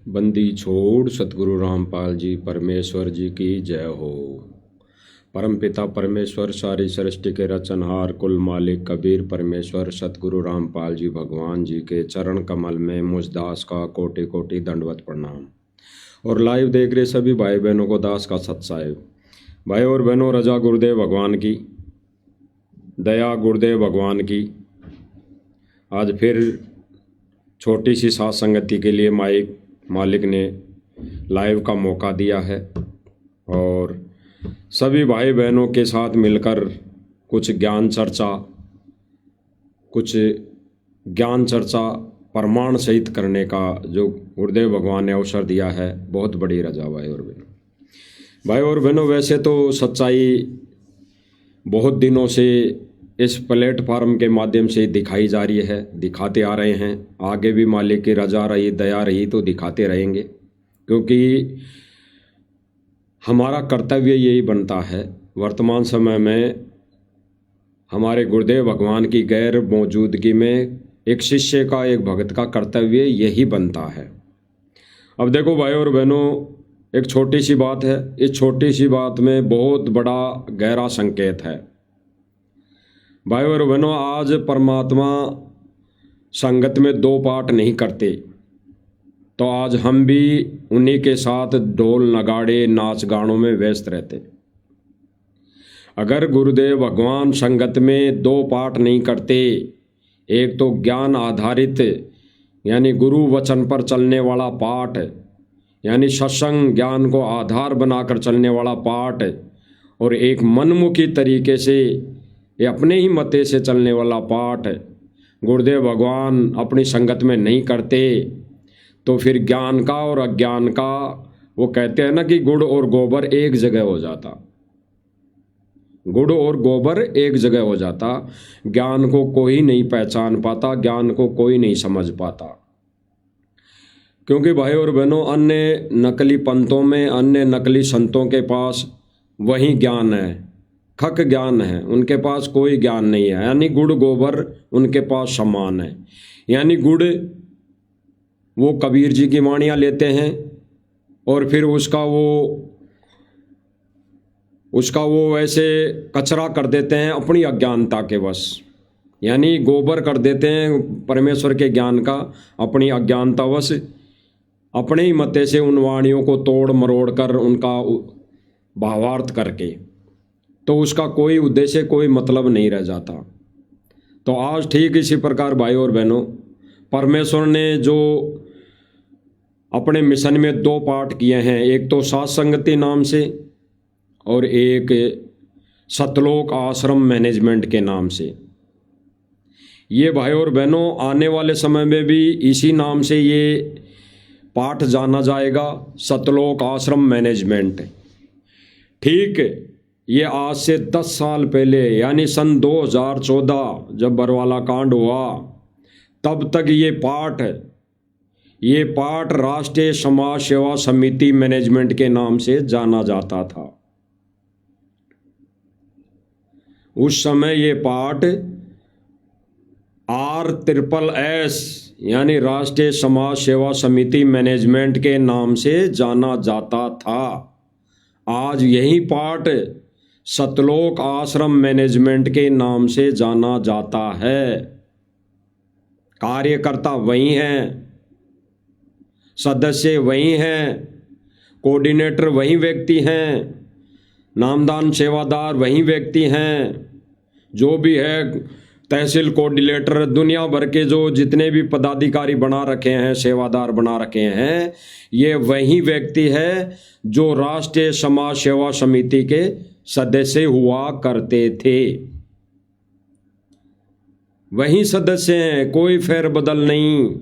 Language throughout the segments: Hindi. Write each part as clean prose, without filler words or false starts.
बंदी छोड़ सतगुरु रामपाल जी परमेश्वर जी की जय हो। परमपिता परमेश्वर सारी सृष्टि के रचनहार कुल मालिक कबीर परमेश्वर सतगुरु रामपाल जी भगवान जी के चरण कमल में मुझ दास का कोटि कोटि दंडवत प्रणाम। और लाइव देख रहे सभी भाई बहनों को दास का सत्साहिब। भाई और बहनों, रजा गुरुदेव भगवान की, दया गुरुदेव भगवान की। आज फिर छोटी सी साथ संगति के लिए मालिक ने लाइव का मौका दिया है और सभी भाई बहनों के साथ मिलकर कुछ ज्ञान चर्चा प्रमाण सहित करने का जो गुरुदेव भगवान ने अवसर दिया है, बहुत बड़ी रजा भाई और बहनों। वैसे तो सच्चाई बहुत दिनों से इस प्लेटफार्म के माध्यम से दिखाई जा रही है, दिखाते आ रहे हैं। आगे भी मालिक की रजा रही, दया रही तो दिखाते रहेंगे, क्योंकि हमारा कर्तव्य यही बनता है। वर्तमान समय में हमारे गुरुदेव भगवान की गैर मौजूदगी में एक शिष्य का, एक भक्त का कर्तव्य यही बनता है। अब देखो भाई और बहनों, एक छोटी सी बात है, इस छोटी सी बात में बहुत बड़ा गहरा संकेत है। भाई और बहनों, आज परमात्मा संगत में दो पाठ नहीं करते, तो आज हम भी उन्हीं के साथ ढोल नगाड़े नाच गानों में व्यस्त रहते। अगर गुरुदेव भगवान संगत में दो पाठ नहीं करते, एक तो ज्ञान आधारित यानी गुरु वचन पर चलने वाला पाठ, यानी सत्संग ज्ञान को आधार बनाकर चलने वाला पाठ, और एक मनमुखी तरीके से ये अपने ही मते से चलने वाला पाठ गुरुदेव भगवान अपनी संगत में नहीं करते, तो फिर ज्ञान का और अज्ञान का, वो कहते हैं ना कि गुड़ और गोबर एक जगह हो जाता, गुड़ और गोबर एक जगह हो जाता। ज्ञान को कोई नहीं पहचान पाता, ज्ञान को कोई नहीं समझ पाता, क्योंकि भाई और बहनों, अन्य नकली पंथों में, अन्य नकली संतों के पास वही ज्ञान है, खक ज्ञान है, उनके पास कोई ज्ञान नहीं है। यानी गुड़ गोबर उनके पास समान है। यानी गुड़ वो कबीर जी की वाणियाँ लेते हैं और फिर उसका वो ऐसे कचरा कर देते हैं अपनी अज्ञानता के वश, यानी गोबर कर देते हैं परमेश्वर के ज्ञान का अपनी अज्ञानता वश, अपने ही मते से उन वाणियों को तोड़ मरोड़ कर उनका भावार्थ करके, तो उसका कोई उद्देश्य, कोई मतलब नहीं रह जाता। तो आज ठीक इसी प्रकार भाई और बहनों, परमेश्वर ने जो अपने मिशन में दो पाठ किए हैं, एक तो साथ संगति नाम से और एक सतलोक आश्रम मैनेजमेंट के नाम से। ये भाई और बहनों आने वाले समय में भी इसी नाम से ये पाठ जाना जाएगा, सतलोक आश्रम मैनेजमेंट। ठीक, ये आज से 10 साल पहले यानी सन 2014 जब बरवाला कांड हुआ, तब तक ये पाठ राष्ट्रीय समाज सेवा समिति मैनेजमेंट के नाम से जाना जाता था। उस समय ये पाठ RSSS यानी राष्ट्रीय समाज सेवा समिति मैनेजमेंट के नाम से जाना जाता था। आज यही पाठ सतलोक आश्रम मैनेजमेंट के नाम से जाना जाता है। कार्यकर्ता वही हैं, सदस्य वही हैं, कोऑर्डिनेटर वही व्यक्ति हैं, नामदान सेवादार वही व्यक्ति हैं, जो भी है तहसील कोऑर्डिनेटर, दुनिया भर के जो जितने भी पदाधिकारी बना रखे हैं, सेवादार बना रखे हैं, ये वही व्यक्ति है जो राष्ट्रीय समाज सेवा समिति के सदस्य हुआ करते थे। वही सदस्य हैं, कोई फेरबदल नहीं।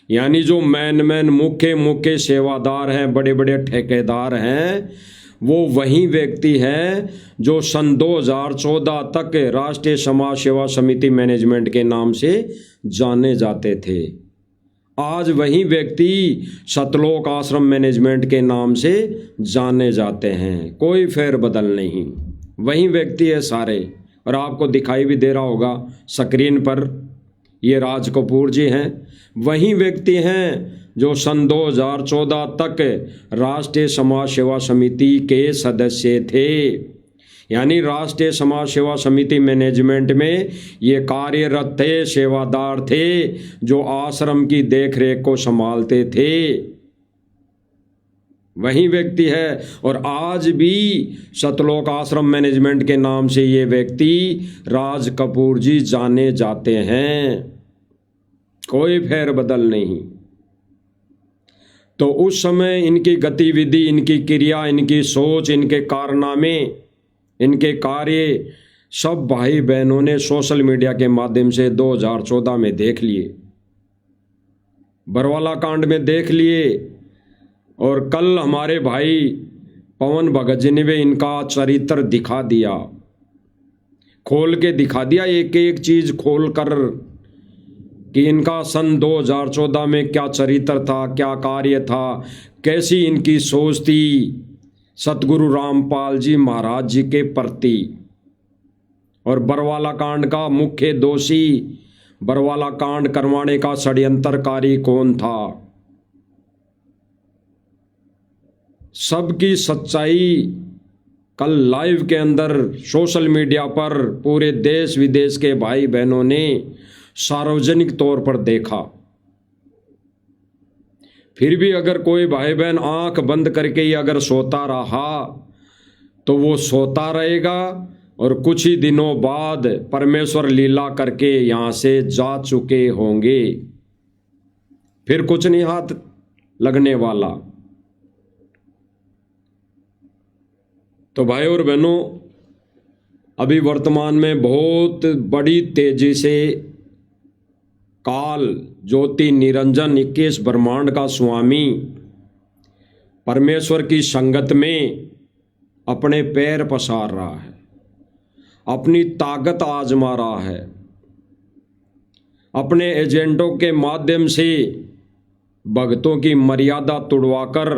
यानी जो मैन मुख्य सेवादार हैं, बड़े बड़े ठेकेदार हैं, वो वही व्यक्ति हैं जो सन 2014 तक राष्ट्रीय समाज सेवा समिति मैनेजमेंट के नाम से जाने जाते थे। आज वही व्यक्ति सतलोक आश्रम मैनेजमेंट के नाम से जाने जाते हैं, कोई फेरबदल नहीं, वही व्यक्ति है सारे। और आपको दिखाई भी दे रहा होगा स्क्रीन पर, ये राज कपूर जी हैं, वही व्यक्ति हैं जो सन 2014 तक राष्ट्रीय समाज सेवा समिति के सदस्य थे। यानी राष्ट्रीय समाज सेवा समिति मैनेजमेंट में ये कार्यरत थे, सेवादार थे, जो आश्रम की देखरेख को संभालते थे। वही व्यक्ति है। और आज भी सतलोक आश्रम मैनेजमेंट के नाम से ये व्यक्ति राज कपूर जी जाने जाते हैं, कोई फेरबदल नहीं। तो उस समय इनकी गतिविधि, इनकी क्रिया, इनकी सोच, इनके कारनामे, इनके कार्य सब भाई बहनों ने सोशल मीडिया के माध्यम से 2014 में देख लिए, बरवाला कांड में देख लिए। और कल हमारे भाई पवन भगत जी ने भी इनका चरित्र दिखा दिया, खोल के दिखा दिया, एक एक चीज खोल कर, कि इनका सन 2014 में क्या चरित्र था, क्या कार्य था, कैसी इनकी सोच थी सतगुरु रामपाल जी महाराज जी के प्रति। और बरवाला कांड का मुख्य दोषी, बरवाला कांड करवाने का षड्यंत्रकारी कौन था, सबकी सच्चाई कल लाइव के अंदर सोशल मीडिया पर पूरे देश विदेश के भाई बहनों ने सार्वजनिक तौर पर देखा। फिर भी अगर कोई भाई बहन आंख बंद करके ही अगर सोता रहा तो वो सोता रहेगा, और कुछ ही दिनों बाद परमेश्वर लीला करके यहां से जा चुके होंगे, फिर कुछ नहीं हाथ लगने वाला। तो भाई और बहनों, अभी वर्तमान में बहुत बड़ी तेजी से काल ज्योति निरंजन 21 ब्रह्मांड का स्वामी परमेश्वर की संगत में अपने पैर पसार रहा है, अपनी ताकत आजमा रहा है, अपने एजेंटों के माध्यम से भक्तों की मर्यादा तुड़वाकर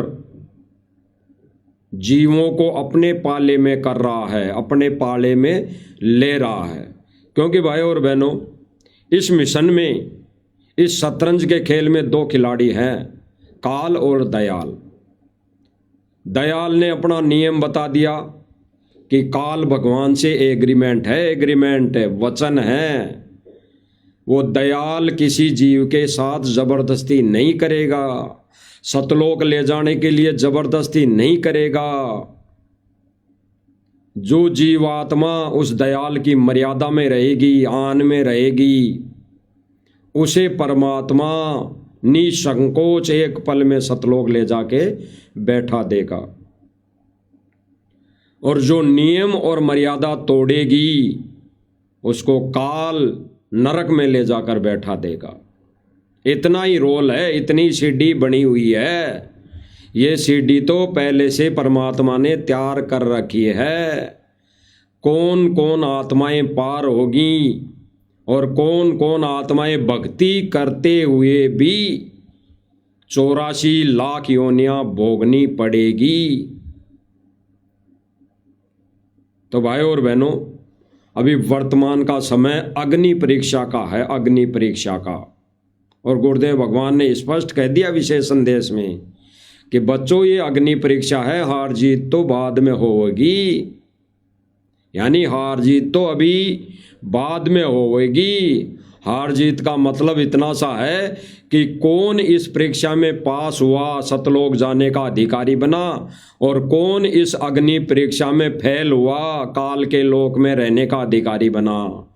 जीवों को अपने पाले में कर रहा है, अपने पाले में ले रहा है। क्योंकि भाई और बहनों, इस मिशन में, इस शतरंज के खेल में दो खिलाड़ी हैं, काल और दयाल। दयाल ने अपना नियम बता दिया कि काल भगवान से एग्रीमेंट है, वचन है। वो दयाल किसी जीव के साथ जबरदस्ती नहीं करेगा, सतलोक ले जाने के लिए जबरदस्ती नहीं करेगा। जो जीवात्मा उस दयाल की मर्यादा में रहेगी, आन में रहेगी, उसे परमात्मा निसंकोच एक पल में सतलोक ले जाके बैठा देगा। और जो नियम और मर्यादा तोड़ेगी उसको काल नरक में ले जाकर बैठा देगा। इतना ही रोल है, इतनी सीढ़ी बनी हुई है। ये सीढ़ी तो पहले से परमात्मा ने तैयार कर रखी है। कौन कौन आत्माएं पार होगी और कौन कौन आत्माएं भक्ति करते हुए भी 84 लाख योनियां भोगनी पड़ेगी। तो भाई और बहनों, अभी वर्तमान का समय अग्नि परीक्षा का है, अग्नि परीक्षा का। और गुरुदेव भगवान ने स्पष्ट कह दिया विशेष संदेश में कि बच्चों, ये अग्नि परीक्षा है, हार जीत तो बाद में होगी। यानी हार जीत तो अभी बाद में होगी। हार जीत का मतलब इतना सा है कि कौन इस परीक्षा में पास हुआ, सतलोक जाने का अधिकारी बना, और कौन इस अग्नि परीक्षा में फेल हुआ, काल के लोक में रहने का अधिकारी बना।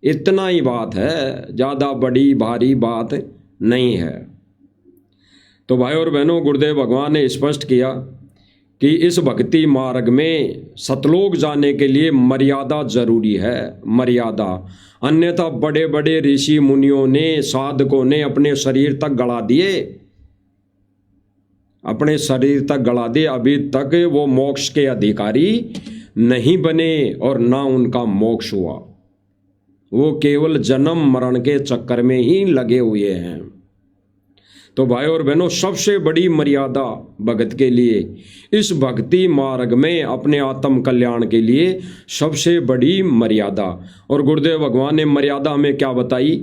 इतना ही बात है, ज़्यादा बड़ी भारी बात नहीं है। तो भाई और बहनों, गुरुदेव भगवान ने स्पष्ट किया कि इस भक्ति मार्ग में सतलोक जाने के लिए मर्यादा जरूरी है, मर्यादा। अन्यथा बड़े बड़े ऋषि मुनियों ने, साधकों ने अपने शरीर तक गड़ा दिए, अपने शरीर तक गड़ा दिए, अभी तक वो मोक्ष के अधिकारी नहीं बने और ना उनका मोक्ष हुआ। वो केवल जन्म मरण के चक्कर में ही लगे हुए हैं। तो भाई और बहनों, सबसे बड़ी मर्यादा भगत के लिए, इस भक्ति मार्ग में अपने आत्म कल्याण के लिए सबसे बड़ी मर्यादा। और गुरुदेव भगवान ने मर्यादा हमें क्या बताई?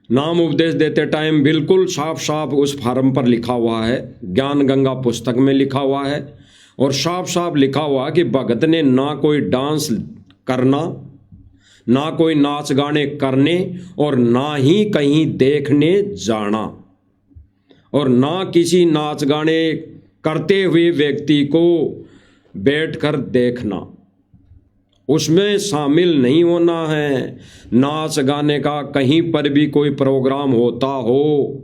नाम उपदेश देते टाइम बिल्कुल साफ साफ उस फार्म पर लिखा हुआ है, ज्ञान गंगा पुस्तक में लिखा हुआ है, और साफ साफ लिखा हुआ कि भगत ने ना कोई डांस करना, ना कोई नाच गाने करने, और ना ही कहीं देखने जाना, और ना किसी नाच गाने करते हुए व्यक्ति को बैठकर देखना, उसमें शामिल नहीं होना है। नाच गाने का कहीं पर भी कोई प्रोग्राम होता हो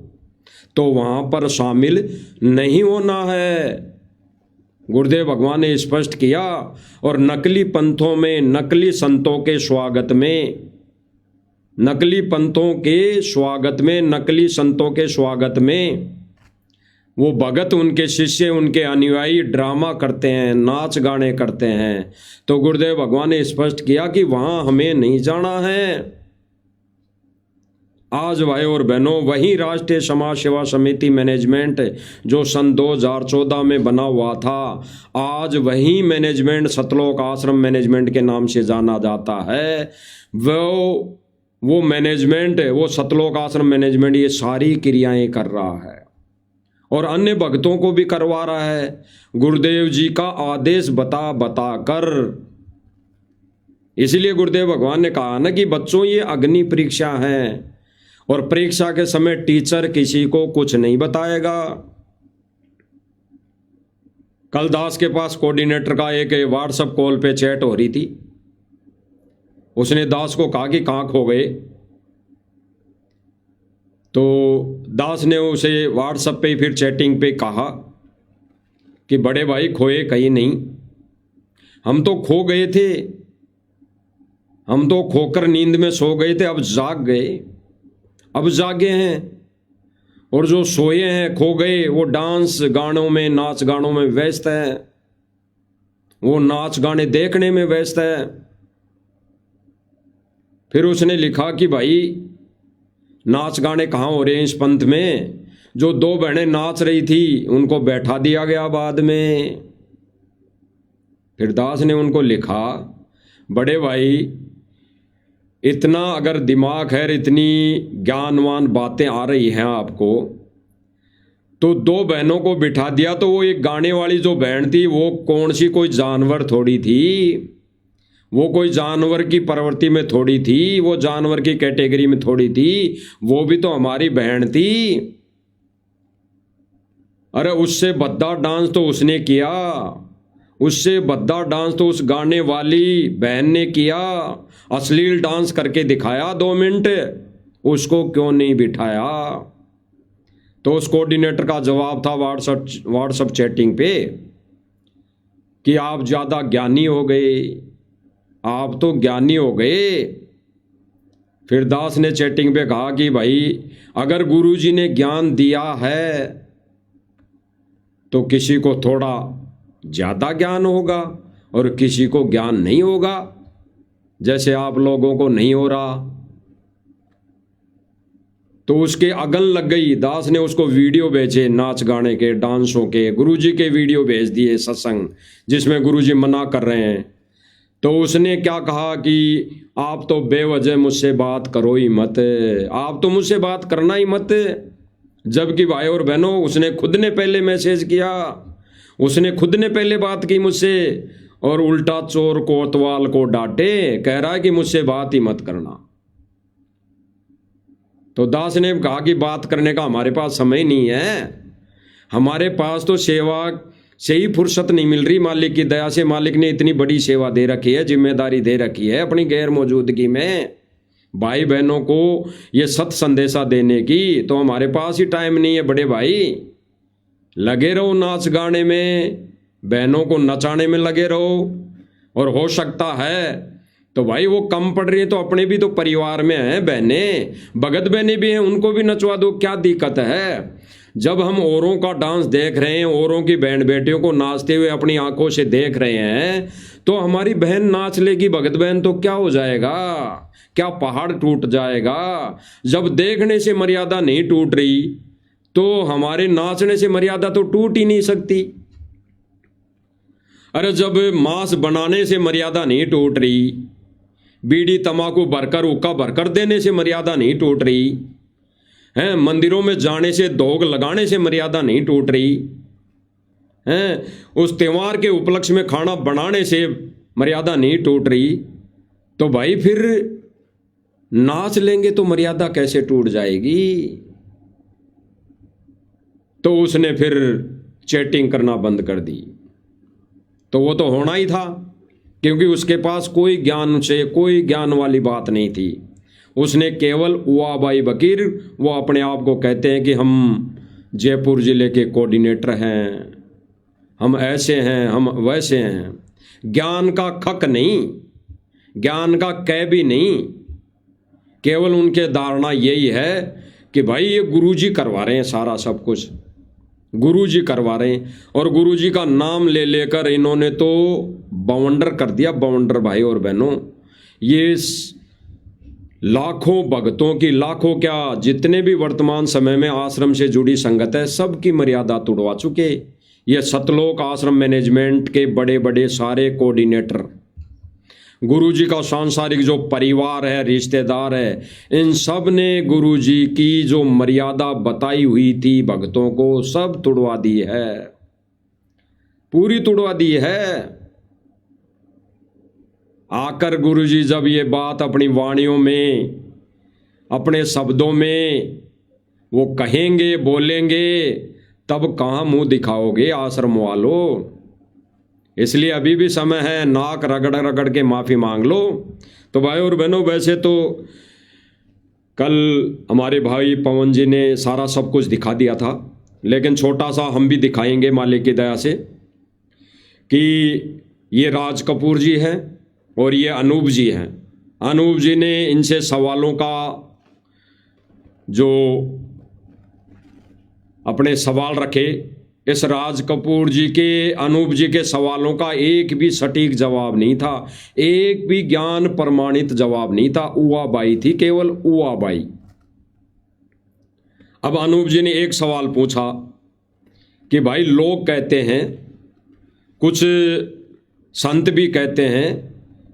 तो वहाँ पर शामिल नहीं होना है, गुरुदेव भगवान ने स्पष्ट किया। और नकली पंथों में, नकली संतों के स्वागत में, नकली पंथों के स्वागत में, नकली संतों के स्वागत में वो भगत, उनके शिष्य, उनके अनुयायी ड्रामा करते हैं, नाच गाने करते हैं। तो गुरुदेव भगवान ने स्पष्ट किया कि वहां हमें नहीं जाना है। आज भाई और बहनों, वही राष्ट्रीय समाज सेवा समिति मैनेजमेंट जो सन 2014 में बना हुआ था, आज वही मैनेजमेंट सतलोक आश्रम मैनेजमेंट के नाम से जाना जाता है। वो मैनेजमेंट, वो सतलोक आश्रम मैनेजमेंट ये सारी क्रियाएं कर रहा है और अन्य भक्तों को भी करवा रहा है, गुरुदेव जी का आदेश बता बता कर। इसलिए गुरुदेव भगवान ने कहा ना कि बच्चों ये अग्नि परीक्षा है, और परीक्षा के समय टीचर किसी को कुछ नहीं बताएगा। कल दास के पास कोऑर्डिनेटर का एक व्हाट्सएप कॉल पे चैट हो रही थी। उसने दास को कहा कि कहाँ खो गए, तो दास ने उसे व्हाट्सएप पे फिर चैटिंग पे कहा कि बड़े भाई खोए कहीं नहीं, हम तो खो गए थे, हम तो खोकर नींद में सो गए थे, अब जाग गए, अब जागे हैं। और जो सोए हैं, खो गए, वो डांस गानों में, नाच गानों में व्यस्त है, वो नाच गाने देखने में व्यस्त है। फिर उसने लिखा कि भाई नाच गाने कहाँ हो रहे हैं इस पंथ में, जो दो बहनें नाच रही थी उनको बैठा दिया गया बाद में। फिर दास ने उनको लिखा, बड़े भाई इतना अगर दिमाग है, इतनी ज्ञानवान बातें आ रही हैं आपको, तो दो बहनों को बिठा दिया, तो वो एक गाने वाली जो बहन थी वो कौन सी कोई जानवर थोड़ी थी, वो कोई जानवर की प्रवृत्ति में थोड़ी थी, वो जानवर की कैटेगरी में थोड़ी थी, वो भी तो हमारी बहन थी। अरे उससे भद्दा डांस तो उसने किया, उससे भद्दा डांस तो उस गाने वाली बहन ने किया, अश्लील डांस करके दिखाया 2 मिनट, उसको क्यों नहीं बिठाया। तो उस कोऑर्डिनेटर का जवाब था व्हाट्सएप चैटिंग पे कि आप ज़्यादा ज्ञानी हो गए, आप तो ज्ञानी हो गए। फिर दास ने चैटिंग पे कहा कि भाई अगर गुरुजी ने ज्ञान दिया है तो किसी को थोड़ा ज़्यादा ज्ञान होगा और किसी को ज्ञान नहीं होगा, जैसे आप लोगों को नहीं हो रहा। तो उसके अगल लग गई। दास ने उसको वीडियो भेजे नाच गाने के, डांसों के, गुरुजी के वीडियो भेज दिए सत्संग जिसमें गुरुजी मना कर रहे हैं। तो उसने क्या कहा कि आप तो बेवजह मुझसे बात करो ही मत, आप तो मुझसे बात करना ही मत। जबकि भाई और बहनों उसने खुद ने पहले मैसेज किया, उसने खुद ने पहले बात की मुझसे, और उल्टा चोर कोतवाल को डांटे, कह रहा है कि मुझसे बात ही मत करना। तो दास ने कहा कि बात करने का हमारे पास समय नहीं है, हमारे पास तो सेवा से ही फुर्सत नहीं मिल रही। मालिक की दया से मालिक ने इतनी बड़ी सेवा दे रखी है, जिम्मेदारी दे रखी है अपनी गैर मौजूदगी में भाई बहनों को ये सत संदेशा देने की, तो हमारे पास ही टाइम नहीं है। बड़े भाई लगे रहो नाच गाने में, बहनों को नचाने में लगे रहो, और हो सकता है तो भाई वो कम पड़ रही है तो अपने भी तो परिवार में हैं बहनें, भगत बहनें भी हैं, उनको भी नचवा दो, क्या दिक्कत है। जब हम औरों का डांस देख रहे हैं, औरों की बहन बेटियों को नाचते हुए अपनी आंखों से देख रहे हैं, तो हमारी बहन नाच लेगी भगत बहन, तो क्या हो जाएगा, क्या पहाड़ टूट जाएगा। जब देखने से मर्यादा नहीं टूट रही तो हमारे नाचने से मर्यादा तो टूट ही नहीं सकती। अरे जब मांस बनाने से मर्यादा नहीं टूट रही, बीड़ी तंबाकू भरकर हुक्का भरकर देने से मर्यादा नहीं टूट रही, हैं। मंदिरों में जाने से, भोग लगाने से मर्यादा नहीं टूट रही हैं। उस त्योहार के उपलक्ष्य में खाना बनाने से मर्यादा नहीं टूट रही, तो भाई फिर नाच लेंगे तो मर्यादा कैसे टूट जाएगी। तो उसने फिर चैटिंग करना बंद कर दी। तो वो तो होना ही था, क्योंकि उसके पास कोई ज्ञान से, कोई ज्ञान वाली बात नहीं थी। उसने केवल उआ बाई बकीर, वो अपने आप को कहते हैं कि हम जयपुर जिले के कोऑर्डिनेटर हैं, हम ऐसे हैं, हम वैसे हैं। ज्ञान का खक नहीं, ज्ञान का कै भी नहीं, केवल उनके धारणा यही है कि भाई ये गुरुजी करवा रहे हैं सारा सब कुछ, गुरुजी करवा रहे हैं। और गुरुजी का नाम ले लेकर इन्होंने तो बवंडर कर दिया, बवंडर भाई और बहनों। ये लाखों भक्तों की, लाखों क्या, जितने भी वर्तमान समय में आश्रम से जुड़ी संगत है, सबकी मर्यादा तोड़वा चुके ये सतलोक आश्रम मैनेजमेंट के बड़े बड़े सारे कोऑर्डिनेटर। गुरुजी का सांसारिक जो परिवार है, रिश्तेदार है, इन सब ने गुरुजी की जो मर्यादा बताई हुई थी भक्तों को, सब तुड़वा दी है, पूरी तुड़वा दी है। आकर गुरुजी जब ये बात अपनी वाणियों में, अपने शब्दों में वो कहेंगे, बोलेंगे, तब कहाँ मुंह दिखाओगे आश्रम वालों। इसलिए अभी भी समय है, नाक रगड़ रगड़ के माफ़ी मांग लो। तो भाई और बहनों, वैसे तो कल हमारे भाई पवन जी ने सारा सब कुछ दिखा दिया था, लेकिन छोटा सा हम भी दिखाएंगे मालिक की दया से कि ये राज कपूर जी हैं और ये अनूप जी हैं। अनूप जी ने इनसे सवालों का जो अपने सवाल रखे, इस राज कपूर जी के, अनूप जी के सवालों का एक भी सटीक जवाब नहीं था, एक भी ज्ञान प्रमाणित जवाब नहीं था। उआ बाई थी, केवल उआ बाई। अब अनूप जी ने एक सवाल पूछा कि भाई लोग कहते हैं, कुछ संत भी कहते हैं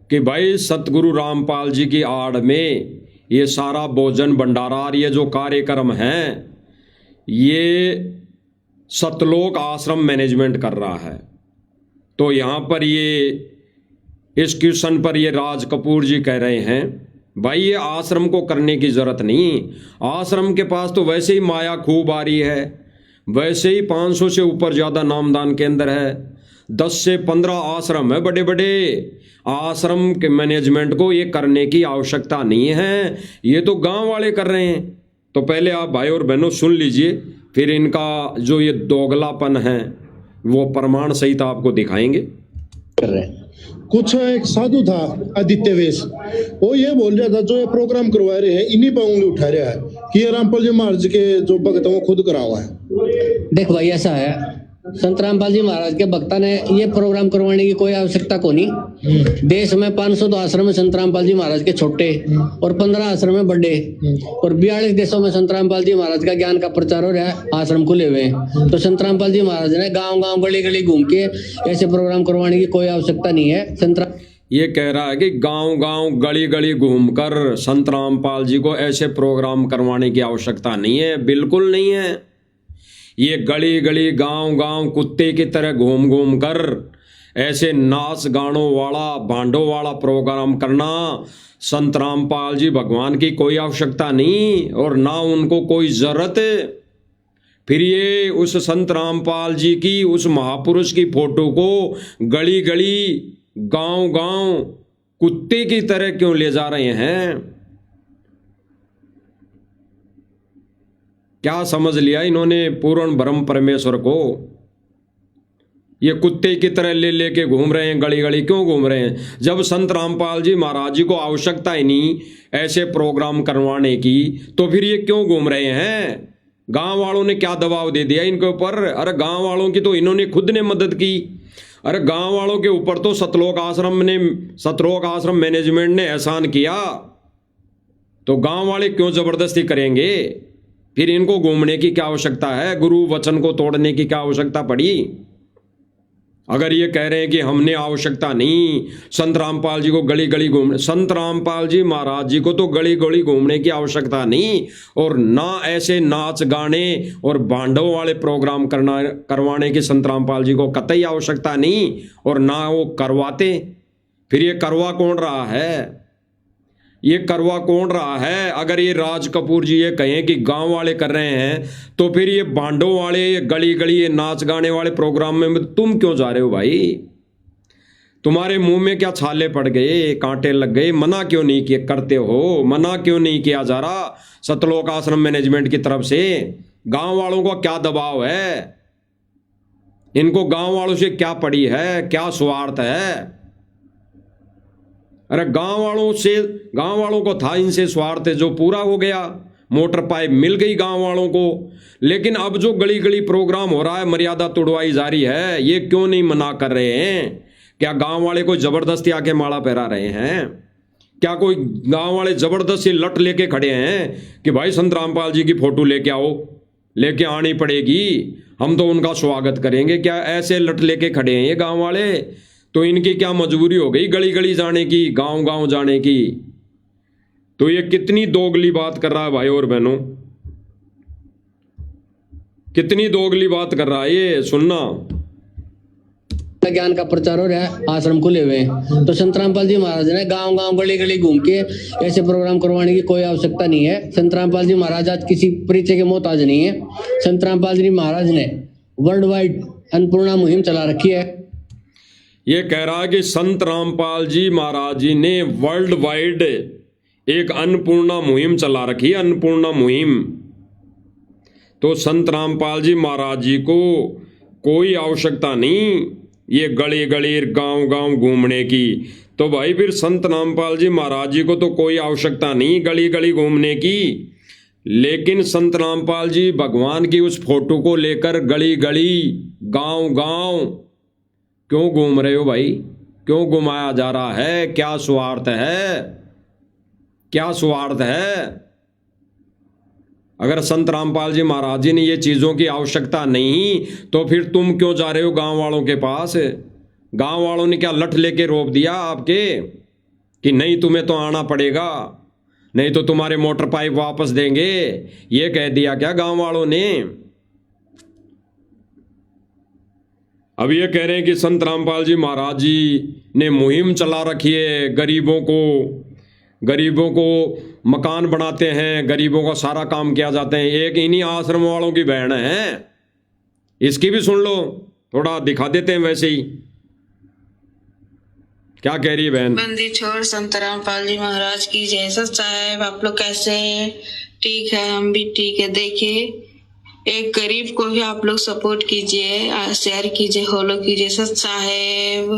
कि भाई सतगुरु रामपाल जी की आड़ में ये सारा भोजन भंडारा, ये जो कार्यक्रम हैं, ये सतलोक आश्रम मैनेजमेंट कर रहा है। तो यहाँ पर ये इस क्वेश्चन पर ये राज कपूर जी कह रहे हैं, भाई ये आश्रम को करने की ज़रूरत नहीं, आश्रम के पास तो वैसे ही माया खूब आ रही है, वैसे ही 500 से ऊपर ज़्यादा नामदान केंद्र है, 10 से 15 आश्रम है बड़े बड़े। आश्रम के मैनेजमेंट को ये करने की आवश्यकता नहीं है, ये तो गांव वाले कर रहे हैं। तो पहले आप भाई और बहनों सुन लीजिए, फिर इनका जो ये दोगलापन है वो प्रमाण सहित आपको दिखाएंगे। कर रहे हैं। कुछ एक साधु था आदित्य वेश, वो ये बोल रहा था जो ये प्रोग्राम करवा रहे हैं इन्हीं पर उंगली उठा रहा है कि ये रामपाल जी महाराज के जो भक्त है वो खुद करा हुआ है। देख भाई, ऐसा है, संत रामपाल जी महाराज के भक्ता ने ये प्रोग्राम करवाने की कोई आवश्यकता को नहीं। देश में 500 आश्रम है संत रामपाल जी महाराज के छोटे, और 15 आश्रम है बड़े, और 42 देशों में संत रामपाल जी महाराज का ज्ञान का प्रचार हो रहा है, आश्रम खुले हुए हैं। तो संत रामपाल जी महाराज ने गांव गांव गली गली घूम के ऐसे प्रोग्राम करवाने की कोई आवश्यकता नहीं है। ये कह रहा है कि गांव गांव गली गली घूमकर संत रामपाल जी को ऐसे प्रोग्राम करवाने की आवश्यकता नहीं है, बिल्कुल नहीं है। ये गली गली गांव गांव कुत्ते की तरह घूम घूम कर ऐसे नाच गानों वाला, भांडों वाला प्रोग्राम करना संत रामपाल जी भगवान की कोई आवश्यकता नहीं, और ना उनको कोई जरूरत। फिर ये उस संत रामपाल जी की, उस महापुरुष की फोटो को गली गली गांव गांव कुत्ते की तरह क्यों ले जा रहे हैं? क्या समझ लिया इन्होंने पूर्ण ब्रह्म परमेश्वर को? ये कुत्ते की तरह ले लेके घूम रहे हैं गली गली। क्यों घूम रहे हैं? जब संत रामपाल जी महाराज जी को आवश्यकता ही नहीं ऐसे प्रोग्राम करवाने की, तो फिर ये क्यों घूम रहे हैं? गांव वालों ने क्या दबाव दे दिया इनके ऊपर? अरे गांव वालों की तो इन्होंने खुद ने मदद की। अरे गांव वालों के ऊपर तो सतलोक आश्रम मैनेजमेंट ने एहसान किया, तो गांव वाले क्यों जबरदस्ती करेंगे? फिर इनको घूमने की क्या आवश्यकता है? गुरु वचन को तोड़ने की क्या आवश्यकता पड़ी? अगर ये कह रहे हैं कि हमने आवश्यकता नहीं संत रामपाल जी को गली गली घूमने, संत रामपाल जी महाराज जी को तो गली गली घूमने की आवश्यकता नहीं, और ना ऐसे नाच गाने और भांडों वाले प्रोग्राम करवाने की संत रामपाल जी को कतई आवश्यकता नहीं, और ना वो करवाते। फिर ये करवा कौन रहा है? ये करवा कौन रहा है? अगर ये राज कपूर जी ये कहें कि गांव वाले कर रहे हैं, तो फिर ये बांडों वाले, ये गली गली, ये नाच गाने वाले प्रोग्राम में तुम क्यों जा रहे हो भाई? तुम्हारे मुंह में क्या छाले पड़ गए, कांटे लग गए? मना क्यों नहीं किए करते हो? मना क्यों नहीं किया जा रहा सतलोक आश्रम मैनेजमेंट की तरफ से? गांव वालों का क्या दबाव है? इनको गांव वालों से क्या पड़ी है, क्या स्वार्थ है? अरे गांव वालों को था इनसे स्वार्थ जो पूरा हो गया, मोटर पाइप मिल गई गांव वालों को। लेकिन अब जो गली गली प्रोग्राम हो रहा है, मर्यादा तोड़वाई जारी है, ये क्यों नहीं मना कर रहे हैं? क्या गांव वाले कोई जबरदस्ती आके माला पहरा रहे हैं? क्या कोई गांव वाले जबरदस्ती लट लेके खड़े हैं कि भाई संत रामपाल जी की फोटो लेके आओ? लेके आनी पड़ेगी, हम तो उनका स्वागत करेंगे। क्या ऐसे लट लेके खड़े हैं ये गांव वाले? तो इनकी क्या मजबूरी हो गई गली गली जाने की, गांव गांव जाने की? तो ये कितनी दोगली बात कर रहा है भाई और बहनों, कितनी दोगली बात कर रहा है ये, सुनना। ज्ञान का प्रचार हो रहा है, आश्रम खुले हुए हैं, तो संत रामपाल जी महाराज ने गांव गांव गली गली घूम के ऐसे प्रोग्राम करवाने की कोई आवश्यकता नहीं है। संत रामपाल जी महाराज आज किसी परिचय के मोहताज नहीं है। संत रामपाल जी महाराज ने वर्ल्ड वाइड अन्नपूर्णा मुहिम चला रखी है। ये कह रहा है कि संत रामपाल जी महाराज जी ने वर्ल्ड वाइड एक अन्नपूर्णा मुहिम चला रखी है, अन्नपूर्णा मुहिम। तो संत रामपाल जी महाराज जी को कोई आवश्यकता नहीं ये गली गली गांव गांव घूमने की। तो भाई फिर संत रामपाल जी महाराज जी को तो कोई आवश्यकता नहीं गली गली घूमने की, लेकिन संत रामपाल जी भगवान की उस फोटो को लेकर गली गली गांव गांव क्यों घूम रहे हो भाई? क्यों घुमाया जा रहा है? क्या स्वार्थ है? क्या स्वार्थ है? अगर संत रामपाल जी महाराज जी ने ये चीजों की आवश्यकता नहीं, तो फिर तुम क्यों जा रहे हो गांव वालों के पास? गांव वालों ने क्या लठ लेके रोक दिया आपके कि नहीं तुम्हें तो आना पड़ेगा, नहीं तो तुम्हारे मोटर पाइप वापस देंगे? ये कह दिया क्या गांव वालों ने? अब ये कह रहे हैं कि संत रामपाल जी महाराज जी ने मुहिम चला रखी है, गरीबों को मकान बनाते हैं, गरीबों का सारा काम किया जाते हैं। एक इन्हीं आश्रम वालों की बहन है, इसकी भी सुन लो, थोड़ा दिखा देते हैं वैसे ही क्या कह रही है बहन। बंदी छोड़ संत रामपाल जी महाराज की जय। सत साहेब आप लोग कैसे हैं? ठीक है, हम भी ठीक है। देखिए एक गरीब को भी आप लोग सपोर्ट कीजिए, शेयर कीजिए, फॉलो कीजिए। सत साहेब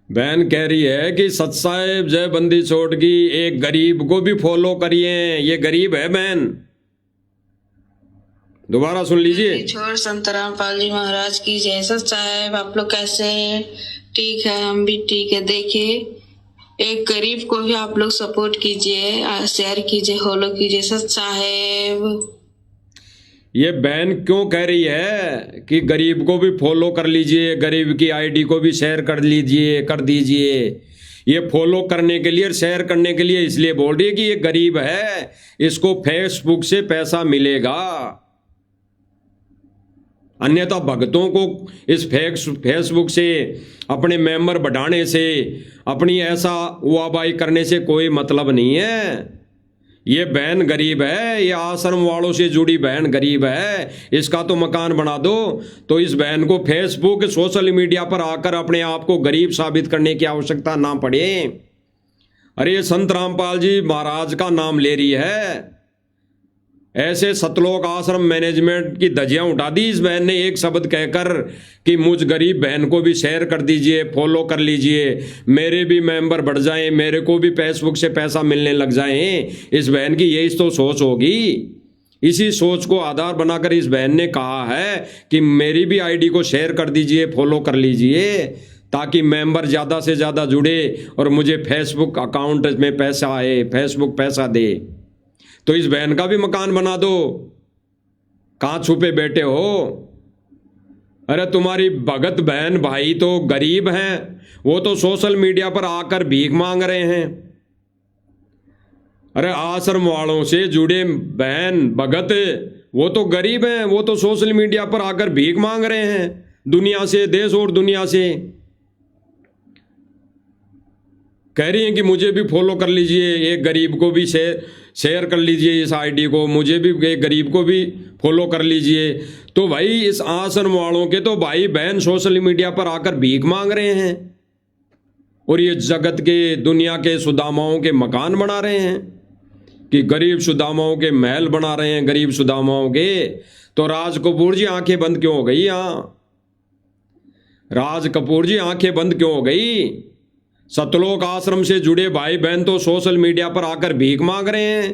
बहन कह रही है कि सत साहेब जय बंदी छोड़ की, एक गरीब को भी फॉलो करिए, ये गरीब है बहन। दोबारा सुन लीजिए। छोड़ संत रामपाल जी महाराज की जय। सत साहेब आप लोग कैसे हैं? ठीक है, हम भी ठीक है। देखिए एक गरीब को भी आप लोग सपोर्ट कीजिए, शेयर कीजिए, फॉलो कीजिए। सत साहेब ये बहन क्यों कह रही है कि गरीब को भी फॉलो कर लीजिए, गरीब की आईडी को भी शेयर कर लीजिए, कर दीजिए? ये फॉलो करने के लिए और शेयर करने के लिए इसलिए बोल रही है कि ये गरीब है, इसको फेसबुक से पैसा मिलेगा, अन्यथा भक्तों को इस फेसबुक से, अपने मेंबर बढ़ाने से, अपनी ऐसा वाहवाही करने से कोई मतलब नहीं है। ये बहन गरीब है, ये आश्रम वालों से जुड़ी बहन गरीब है, इसका तो मकान बना दो। तो इस बहन को फेसबुक, सोशल मीडिया पर आकर अपने आप को गरीब साबित करने की आवश्यकता ना पड़े। अरे ये संत रामपाल जी महाराज का नाम ले रही है, ऐसे सतलोक आश्रम मैनेजमेंट की धज्जियां उठा दी इस बहन ने एक शब्द कहकर कि मुझ गरीब बहन को भी शेयर कर दीजिए, फॉलो कर लीजिए, मेरे भी मेंबर बढ़ जाएं, मेरे को भी फेसबुक से पैसा मिलने लग जाएं। इस बहन की यही तो सोच होगी। इसी सोच को आधार बनाकर इस बहन ने कहा है कि मेरी भी आईडी को शेयर कर दीजिए, फॉलो कर लीजिए, ताकि मेंबर ज़्यादा से ज़्यादा जुड़े और मुझे फेसबुक अकाउंट में पैसा आए, फेसबुक पैसा दे। तो इस बहन का भी मकान बना दो, कहाँ छुपे बैठे हो? अरे तुम्हारी भगत बहन भाई तो गरीब हैं, वो तो सोशल मीडिया पर आकर भीख मांग रहे हैं। अरे आश्रम वालों से जुड़े बहन भगत वो तो गरीब हैं, वो तो सोशल मीडिया पर आकर भीख मांग रहे हैं दुनिया से, देश और दुनिया से। कह रही हैं कि मुझे भी फॉलो कर लीजिए, एक गरीब को भी शेयर कर लीजिए इस आईडी को, मुझे भी एक गरीब को भी फॉलो कर लीजिए। तो भाई इस आश्रम वालों के तो भाई बहन सोशल मीडिया पर आकर भीख मांग रहे हैं और ये जगत के दुनिया के सुदामाओं के मकान बना रहे हैं कि गरीब सुदामाओं के महल बना रहे हैं, गरीब सुदामाओं के। तो राज कपूर जी आंखें बंद क्यों हो गई? यहाँ राज कपूर जी आंखें बंद क्यों हो गई? सतलोक आश्रम से जुड़े भाई बहन तो सोशल मीडिया पर आकर भीख मांग रहे हैं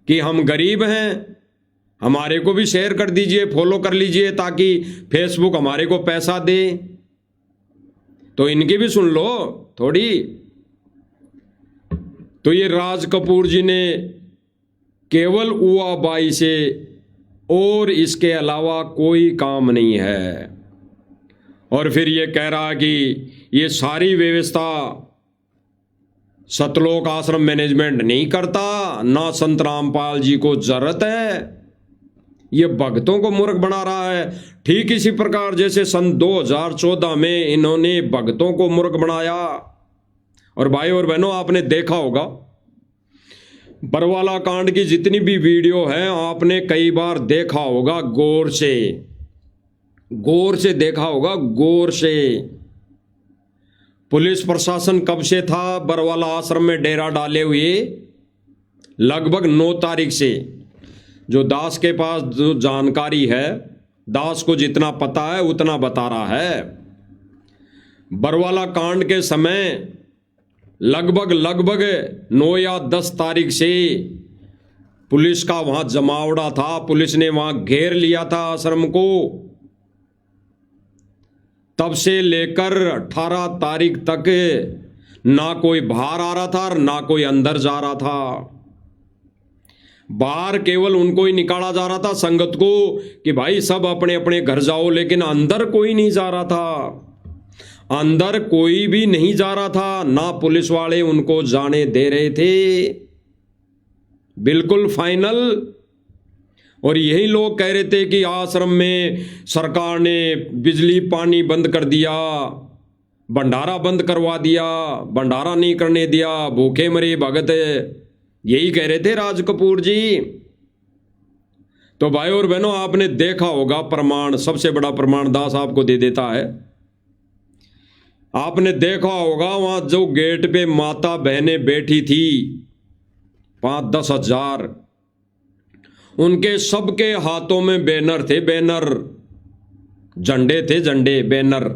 कि हम गरीब हैं, हमारे को भी शेयर कर दीजिए, फॉलो कर लीजिए ताकि फेसबुक हमारे को पैसा दे। तो इनकी भी सुन लो थोड़ी। तो ये राज कपूर जी ने केवल उआबाई से और इसके अलावा कोई काम नहीं है। और फिर ये कह रहा कि ये सारी व्यवस्था सतलोक आश्रम मैनेजमेंट नहीं करता, ना संत रामपाल जी को जरूरत है। ये भक्तों को मूर्ख बना रहा है, ठीक इसी प्रकार जैसे सन 2014 में इन्होंने भक्तों को मूर्ख बनाया। और भाई और बहनों आपने देखा होगा बरवाला कांड की जितनी भी वीडियो है आपने कई बार देखा होगा, गौर से देखा होगा, गौर से। पुलिस प्रशासन कब से था बरवाला आश्रम में डेरा डाले हुए? लगभग 9 तारीख से। जो दास के पास जो जानकारी है, दास को जितना पता है उतना बता रहा है। बरवाला कांड के समय लगभग 9 या 10 तारीख से पुलिस का वहां जमावड़ा था, पुलिस ने वहां घेर लिया था आश्रम को। तब से लेकर 18 तारीख तक ना कोई बाहर आ रहा था और ना कोई अंदर जा रहा था। बाहर केवल उनको ही निकाला जा रहा था संगत को कि भाई सब अपने अपने घर जाओ, लेकिन अंदर कोई नहीं जा रहा था। अंदर कोई भी नहीं जा रहा था, ना पुलिस वाले उनको जाने दे रहे थे, बिल्कुल फाइनल। और यही लोग कह रहे थे कि आश्रम में सरकार ने बिजली पानी बंद कर दिया, भंडारा बंद करवा दिया, भंडारा नहीं करने दिया, भूखे मरे भगत, यही कह रहे थे राज कपूर जी। तो भाई और बहनों आपने देखा होगा प्रमाण, सबसे बड़ा प्रमाण दास आपको दे देता है। आपने देखा होगा वहां जो गेट पे माता बहनें बैठी थी 5-10 हजार, उनके सबके हाथों में बैनर थे, बैनर, झंडे थे, झंडे, बैनर,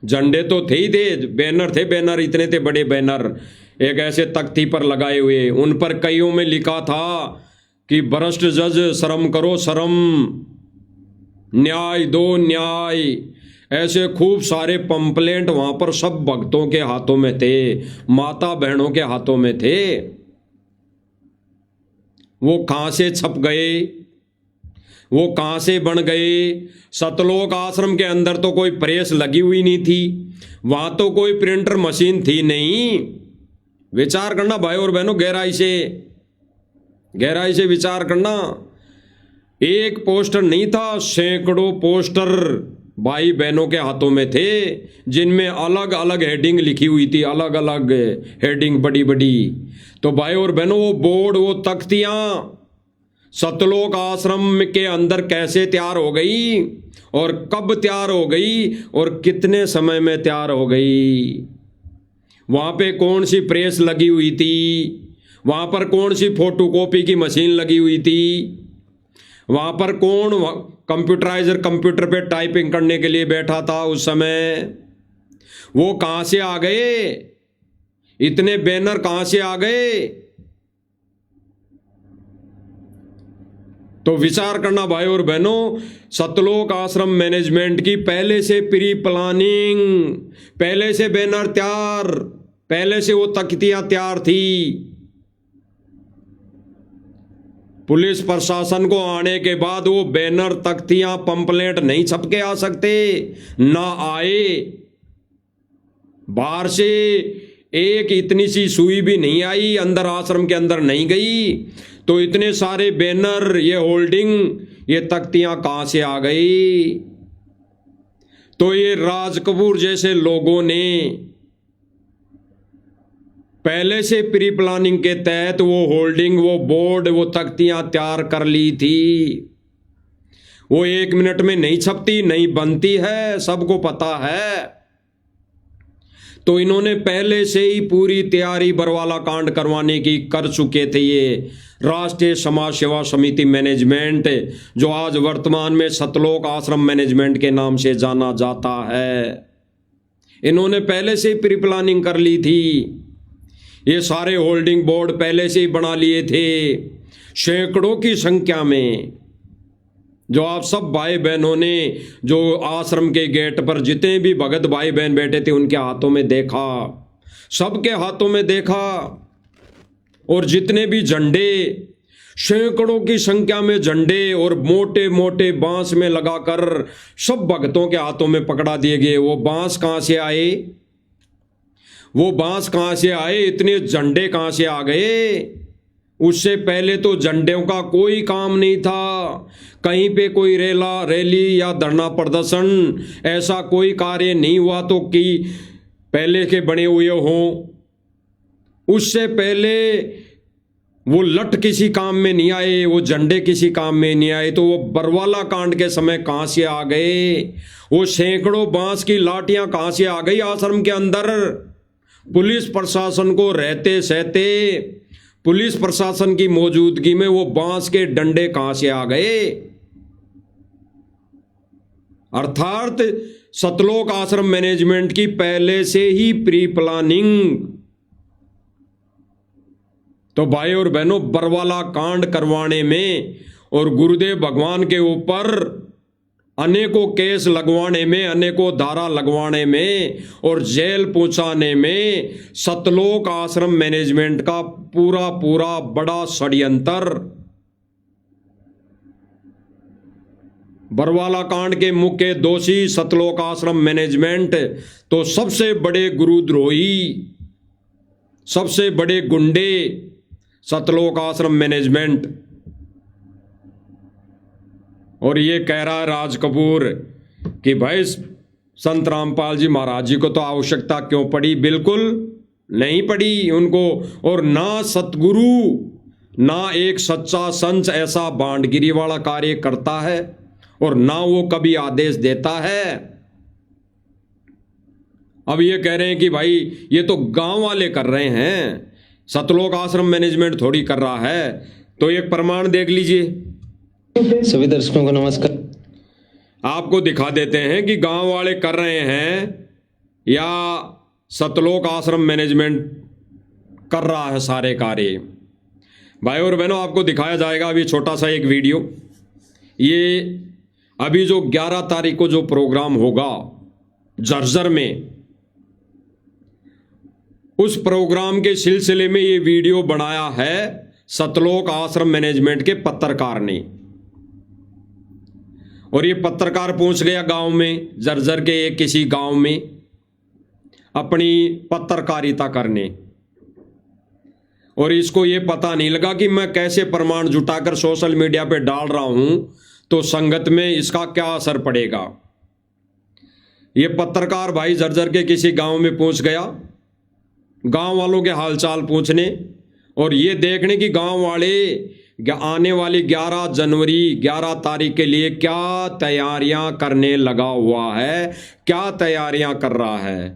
झंडे तो थे ही थे, बैनर थे, बैनर इतने थे बड़े बैनर, एक ऐसे तख्ती पर लगाए हुए। उन पर कईयों में लिखा था कि भ्रष्ट जज शर्म करो शर्म, न्याय दो न्याय। ऐसे खूब सारे पंपलेंट वहां पर सब भक्तों के हाथों में थे, माता बहनों के हाथों में थे। वो कहां से छप गए, वो कहां से बन गए? सतलोक आश्रम के अंदर तो कोई प्रेस लगी हुई नहीं थी, वहां तो कोई प्रिंटर मशीन थी नहीं। विचार करना भाई और बहनों, गहराई से विचार करना। एक पोस्टर नहीं था, सैकड़ों पोस्टर भाई बहनों के हाथों में थे, जिनमें अलग अलग हेडिंग लिखी हुई थी, अलग अलग हेडिंग बड़ी बड़ी। तो भाई और बहनों वो बोर्ड, वो तख्तियां सतलोक आश्रम के अंदर कैसे तैयार हो गई और कब तैयार हो गई और कितने समय में तैयार हो गई? वहां पे कौन सी प्रेस लगी हुई थी? वहां पर कौन सी फोटोकॉपी की मशीन लगी हुई थी? वहां पर कौन कंप्यूटर पे टाइपिंग करने के लिए बैठा था उस समय? वो कहां से आ गए? इतने बैनर कहां से आ गए? तो विचार करना भाई और बहनों, सतलोक आश्रम मैनेजमेंट की पहले से प्री प्लानिंग, पहले से बैनर तैयार, पहले से वो तख्तियां तैयार थी। पुलिस प्रशासन को आने के बाद वो बैनर, तख्तियां, पंपलेट नहीं छप के आ सकते, ना आए। बाहर से एक इतनी सी सुई भी नहीं आई, अंदर आश्रम के अंदर नहीं गई, तो इतने सारे बैनर, ये होल्डिंग, ये तख्तियां कहां से आ गई? तो ये राज कपूर जैसे लोगों ने पहले से प्री प्लानिंग के तहत वो होल्डिंग, वो बोर्ड, वो तख्तियां तैयार कर ली थी। वो 1 मिनट में नहीं छपती, नहीं बनती है, सबको पता है। तो इन्होंने पहले से ही पूरी तैयारी बरवाला कांड करवाने की कर चुके थे। ये राष्ट्रीय समाज सेवा समिति मैनेजमेंट, जो आज वर्तमान में सतलोक आश्रम मैनेजमेंट के नाम से जाना जाता है, इन्होंने पहले से ही प्री प्लानिंग कर ली थी। ये सारे होल्डिंग बोर्ड पहले से ही बना लिए थे, सैकड़ों की संख्या में। जो आप सब भाई बहनों ने जो आश्रम के गेट पर जितने भी भगत भाई बहन बैठे थे उनके हाथों में देखा, सबके हाथों में देखा। और जितने भी झंडे, सैकड़ों की संख्या में झंडे और मोटे मोटे बांस में लगाकर सब भक्तों के हाथों में पकड़ा दिए गए। वो बांस कहां से आए? वो बांस कहां से आए? इतने झंडे कहां से आ गए? उससे पहले तो झंडों का कोई काम नहीं था। कहीं पे कोई रैली या धरना प्रदर्शन, ऐसा कोई कार्य नहीं हुआ तो कि पहले के बने हुए हों। उससे पहले वो लट किसी काम में नहीं आए, वो झंडे किसी काम में नहीं आए। तो वो बरवाला कांड के समय कहां से आ गए? वो सैकड़ों बांस की लाठियां कहां से आ गई आश्रम के अंदर? पुलिस प्रशासन को रहते सहते, पुलिस प्रशासन की मौजूदगी में वो बांस के डंडे कहां से आ गए? अर्थात सतलोक आश्रम मैनेजमेंट की पहले से ही प्री प्लानिंग। तो भाई और बहनों, बरवाला कांड करवाने में और गुरुदेव भगवान के ऊपर अनेकों केस लगवाने में, अनेकों धारा लगवाने में और जेल पहुंचाने में सतलोक आश्रम मैनेजमेंट का पूरा बड़ा षड्यंत्र। बरवाला कांड के मुख्य दोषी सतलोक आश्रम मैनेजमेंट, तो सबसे बड़े गुरुद्रोही, सबसे बड़े गुंडे सतलोक आश्रम मैनेजमेंट। और ये कह रहा है राज कपूर कि भाई संत रामपाल जी महाराज जी को तो आवश्यकता क्यों पड़ी? बिल्कुल नहीं पड़ी उनको। और ना सतगुरु, ना एक सच्चा संत ऐसा बांटगिरी वाला कार्य करता है, और ना वो कभी आदेश देता है। अब ये कह रहे हैं कि भाई ये तो गांव वाले कर रहे हैं, सतलोक आश्रम मैनेजमेंट थोड़ी कर रहा है। तो एक प्रमाण देख लीजिए। सभी दर्शकों को नमस्कार। आपको दिखा देते हैं कि गांव वाले कर रहे हैं या सतलोक आश्रम मैनेजमेंट कर रहा है सारे कार्य। भाई और बहनों, आपको दिखाया जाएगा अभी छोटा सा एक वीडियो। ये अभी जो 11 तारीख को जो प्रोग्राम होगा झज्जर में, उस प्रोग्राम के सिलसिले में ये वीडियो बनाया है सतलोक आश्रम मैनेजमेंट के पत्रकार ने। और ये पत्रकार पहुंच गया गांव में, झज्जर के एक किसी गांव में अपनी पत्रकारिता करने। और इसको ये पता नहीं लगा कि मैं कैसे प्रमाण जुटाकर सोशल मीडिया पे डाल रहा हूं तो संगत में इसका क्या असर पड़ेगा। ये पत्रकार भाई झज्जर के किसी गांव में पहुंच गया, गांव वालों के हालचाल पूछने और ये देखने की गांव वाले आने वाली 11 जनवरी 11 तारीख के लिए क्या तैयारियां करने लगा हुआ है, क्या तैयारियां कर रहा है।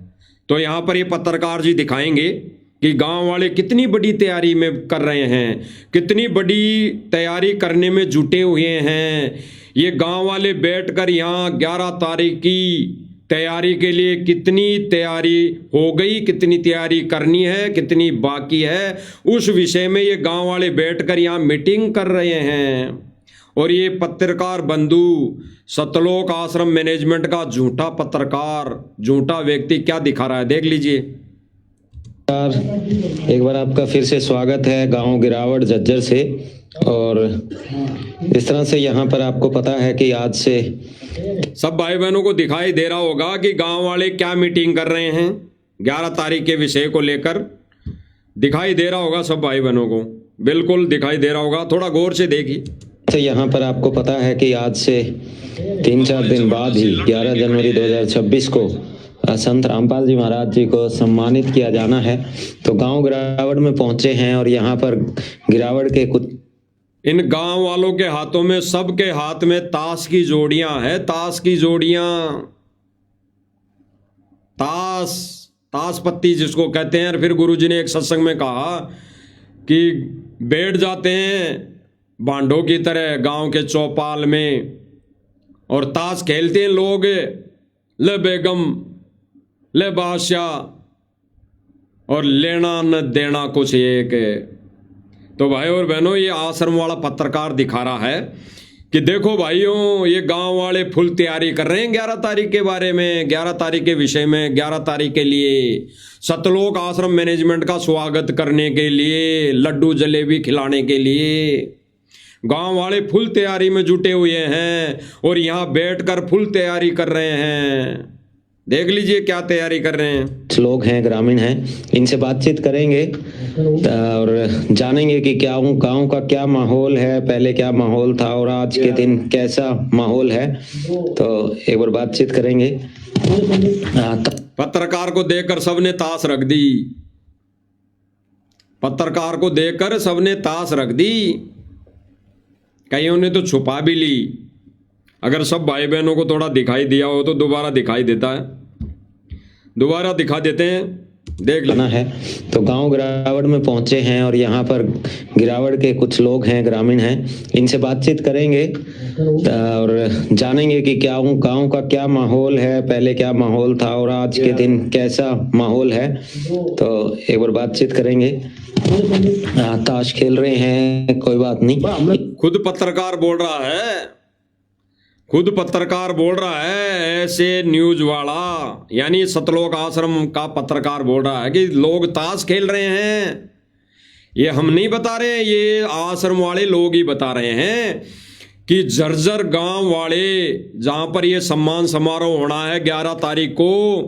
तो यहाँ पर ये पत्रकार जी दिखाएंगे कि गांव वाले कितनी बड़ी तैयारी में कर रहे हैं, कितनी बड़ी तैयारी करने में जुटे हुए हैं। ये गांव वाले बैठकर यहाँ 11 तारीख की तैयारी के लिए कितनी तैयारी हो गई, कितनी तैयारी करनी है, कितनी बाकी है, उस विषय में ये गांव वाले बैठकर यहाँ मीटिंग कर रहे हैं। और ये पत्रकार बंधु सतलोक आश्रम मैनेजमेंट का झूठा पत्रकार, झूठा व्यक्ति क्या दिखा रहा है, देख लीजिए। एक बार आपका फिर से स्वागत है गांव गिरावट झज्जर से। और इस तरह से यहाँ पर आपको पता है कि आज से सब भाई बहनों को दिखाई दे रहा होगा कि गांव वाले क्या मीटिंग कर रहे हैं 11 तारीख के विषय को लेकर। दिखाई दे रहा होगा सब भाई बहनों को, बिल्कुल दिखाई दे रहा होगा, थोड़ा गौर से देखिए। यहाँ पर आपको पता है कि आज से 3-4 दिन बाद ही 11 जनवरी 2026 को संत रामपाल जी महाराज जी को सम्मानित किया जाना है। तो गांव गिरावड़ में पहुंचे हैं और यहाँ पर गिरावड़ के कुछ इन गांव वालों के हाथों में, सबके हाथ में ताश की जोड़ियां हैं, ताश की जोड़ियां, ताश पत्ती जिसको कहते हैं। फिर गुरुजी ने एक सत्संग में कहा कि बैठ जाते हैं बांडों की तरह गांव के चौपाल में और ताश खेलते हैं लोग, ले बेगम ले बादशाह और लेना न देना कुछ एक। तो भाई और बहनों, ये आश्रम वाला पत्रकार दिखा रहा है कि देखो भाइयों, ये गांव वाले फुल तैयारी कर रहे हैं 11 तारीख के बारे में, 11 तारीख के विषय में, 11 तारीख के लिए सतलोक आश्रम मैनेजमेंट का स्वागत करने के लिए, लड्डू जलेबी खिलाने के लिए गांव वाले फुल तैयारी में जुटे हुए हैं और यहाँ बैठकर फुल तैयारी कर रहे हैं। देख लीजिए क्या तैयारी कर रहे हैं। लोग हैं, ग्रामीण हैं, इनसे बातचीत करेंगे और जानेंगे कि क्या गांव का क्या माहौल है, पहले क्या माहौल था और आज के दिन कैसा माहौल है। तो एक बार बातचीत करेंगे। पत्रकार को देखकर सबने ताश रख दी, पत्रकार को देखकर सबने ताश रख दी, कईयों ने तो छुपा भी ली। अगर सब भाई बहनों को थोड़ा दिखाई दिया हो तो दोबारा दिखाई देता है, दोबारा दिखा देते हैं, देख लेना है। तो गांव गिरावड़ में पहुंचे हैं और यहाँ पर गिरावड़ के कुछ लोग हैं, ग्रामीण हैं, इनसे बातचीत करेंगे और जानेंगे कि क्या गांव का क्या माहौल है, पहले क्या माहौल था और आज के दिन कैसा माहौल है। तो एक बार बातचीत करेंगे। ताश खेल रहे हैं, कोई बात नहीं। खुद पत्रकार बोल रहा है, खुद पत्रकार बोल रहा है, ऐसे न्यूज वाला यानी सतलोक आश्रम का पत्रकार बोल रहा है कि लोग ताश खेल रहे हैं। ये हम नहीं बता रहे हैं, ये आश्रम वाले लोग ही बता रहे हैं कि जर्जर गांव वाले जहां पर ये सम्मान समारोह होना है 11 तारीख को,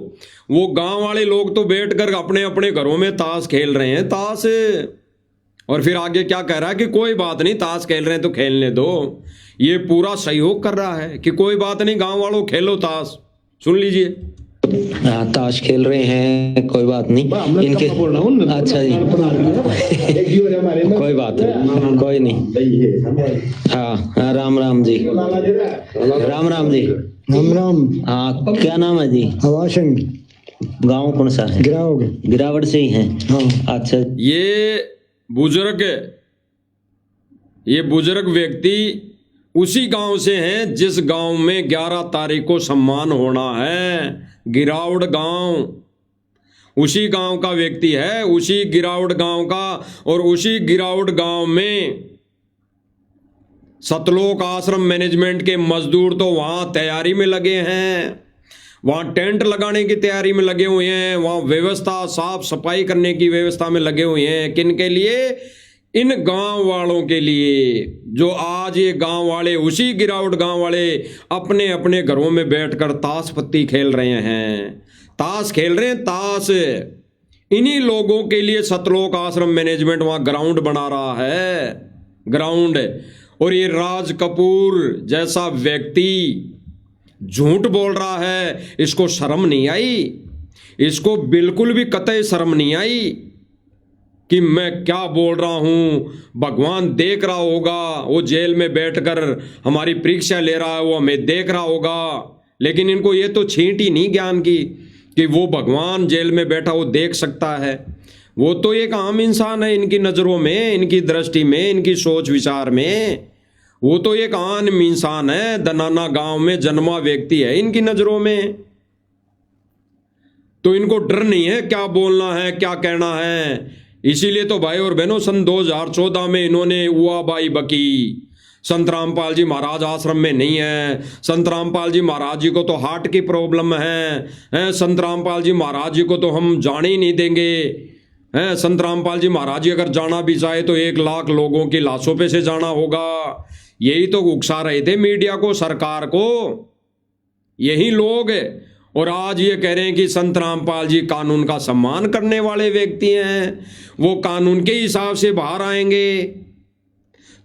वो गांव वाले लोग तो बैठकर अपने अपने घरों में ताश खेल रहे हैं, ताश। और फिर आगे क्या कह रहा है कि कोई बात नहीं, ताश खेल रहे हैं तो खेलने दो। ये पूरा सहयोग कर रहा है कि कोई बात नहीं गांव वालों, खेलो ताश। सुन लीजिए। ताश खेल रहे हैं, कोई बात नहीं। इनके अच्छा जी कोई बात नहीं, कोई नहीं। हाँ राम राम जी, राम राम जी, राम राम। हाँ क्या नाम है जी? हवाशंग। गांव कौन सा है? गिरावड़। गिरावड़ से ही हैं। हाँ। अच्छा। ये बुजुर्ग व्यक्ति उसी गांव से हैं जिस गांव में 11 तारीख को सम्मान होना है, गिरावड़ गांव। उसी गांव का व्यक्ति है, उसी गिरावड़ गांव का। और उसी गिरावड़ गांव में सतलोक आश्रम मैनेजमेंट के मजदूर तो वहां तैयारी में लगे हैं, वहां टेंट लगाने की तैयारी में लगे हुए हैं, वहां व्यवस्था साफ सफाई करने की व्यवस्था में लगे हुए हैं। किन के लिए? इन गांव वालों के लिए, जो आज ये गांव वाले, उसी गिरावट गांव वाले अपने अपने घरों में बैठकर ताश पत्ती खेल रहे हैं, ताश खेल रहे हैं, ताश। इन्हीं लोगों के लिए सतलोक आश्रम मैनेजमेंट वहां ग्राउंड बना रहा है, ग्राउंड। और ये राज कपूर जैसा व्यक्ति झूठ बोल रहा है, इसको शर्म नहीं आई, इसको बिल्कुल भी कतई शर्म नहीं आई कि मैं क्या बोल रहा हूं। भगवान देख रहा होगा, वो जेल में बैठकर हमारी परीक्षा ले रहा है, वो हमें देख रहा होगा। लेकिन इनको ये तो छींट ही नहीं ज्ञान की कि वो भगवान जेल में बैठा वो देख सकता है। वो तो एक आम इंसान है इनकी नज़रों में, इनकी दृष्टि में, इनकी सोच विचार में। वो तो एक आम इंसान है, दनाना गांव में जन्मा व्यक्ति है इनकी नज़रों में। तो इनको डर नहीं है क्या बोलना है, क्या कहना है। इसीलिए तो भाई और बहनों, सन 2014 में इन्होंने उआबाई बकी। संत रामपाल जी महाराज आश्रम में नहीं है, संत रामपाल जी महाराज जी को तो हार्ट की प्रॉब्लम है, संत रामपाल जी महाराज जी को तो हम जाने ही नहीं देंगे, हैं। संत रामपाल जी महाराज जी अगर जाना भी चाहे तो 1 लाख लोगों की लाशों पे से जाना होगा। यही तो उकसा रहे थे मीडिया को, सरकार को, यही लोग। और आज ये कह रहे हैं कि संत रामपाल जी कानून का सम्मान करने वाले व्यक्ति हैं, वो कानून के हिसाब से बाहर आएंगे।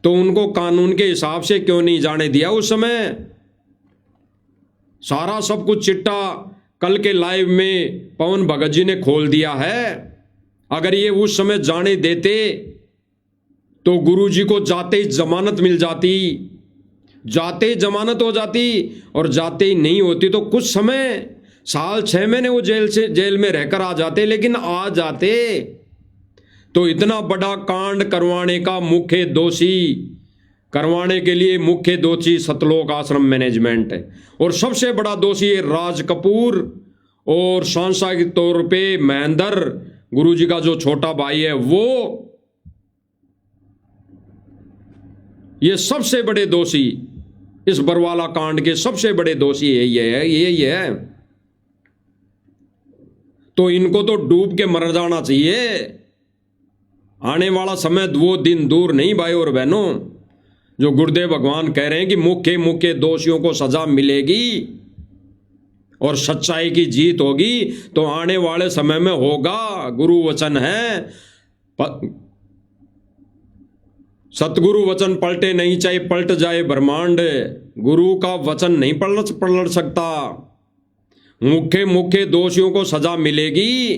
तो उनको कानून के हिसाब से क्यों नहीं जाने दिया उस समय? सारा सब कुछ चिट्टा कल के लाइव में पवन भगत जी ने खोल दिया है। अगर ये उस समय जाने देते तो गुरु जी को जाते ही जमानत मिल जाती, जाते ही जमानत हो जाती, और जाते ही नहीं होती तो कुछ समय, साल 6 महीने वो जेल में रहकर आ जाते। लेकिन आ जाते तो इतना बड़ा कांड करवाने का मुख्य दोषी, करवाने के लिए मुख्य दोषी सतलोक आश्रम मैनेजमेंट है, और सबसे बड़ा दोषी राज कपूर और सांसारिक तौर पे महेंद्र, गुरुजी का जो छोटा भाई है वो। ये सबसे बड़े दोषी, इस बरवाला कांड के सबसे बड़े दोषी यही है। तो इनको तो डूब के मर जाना चाहिए। आने वाला समय वो दिन दूर नहीं भाई और बहनों, जो गुरुदेव भगवान कह रहे हैं कि मुख्य दोषियों को सजा मिलेगी और सच्चाई की जीत होगी। तो आने वाले समय में होगा, गुरु वचन है। सतगुरु वचन पलटे नहीं, चाहे पलट जाए ब्रह्मांड, गुरु का वचन नहीं पलट सकता। मुख्य दोषियों को सजा मिलेगी,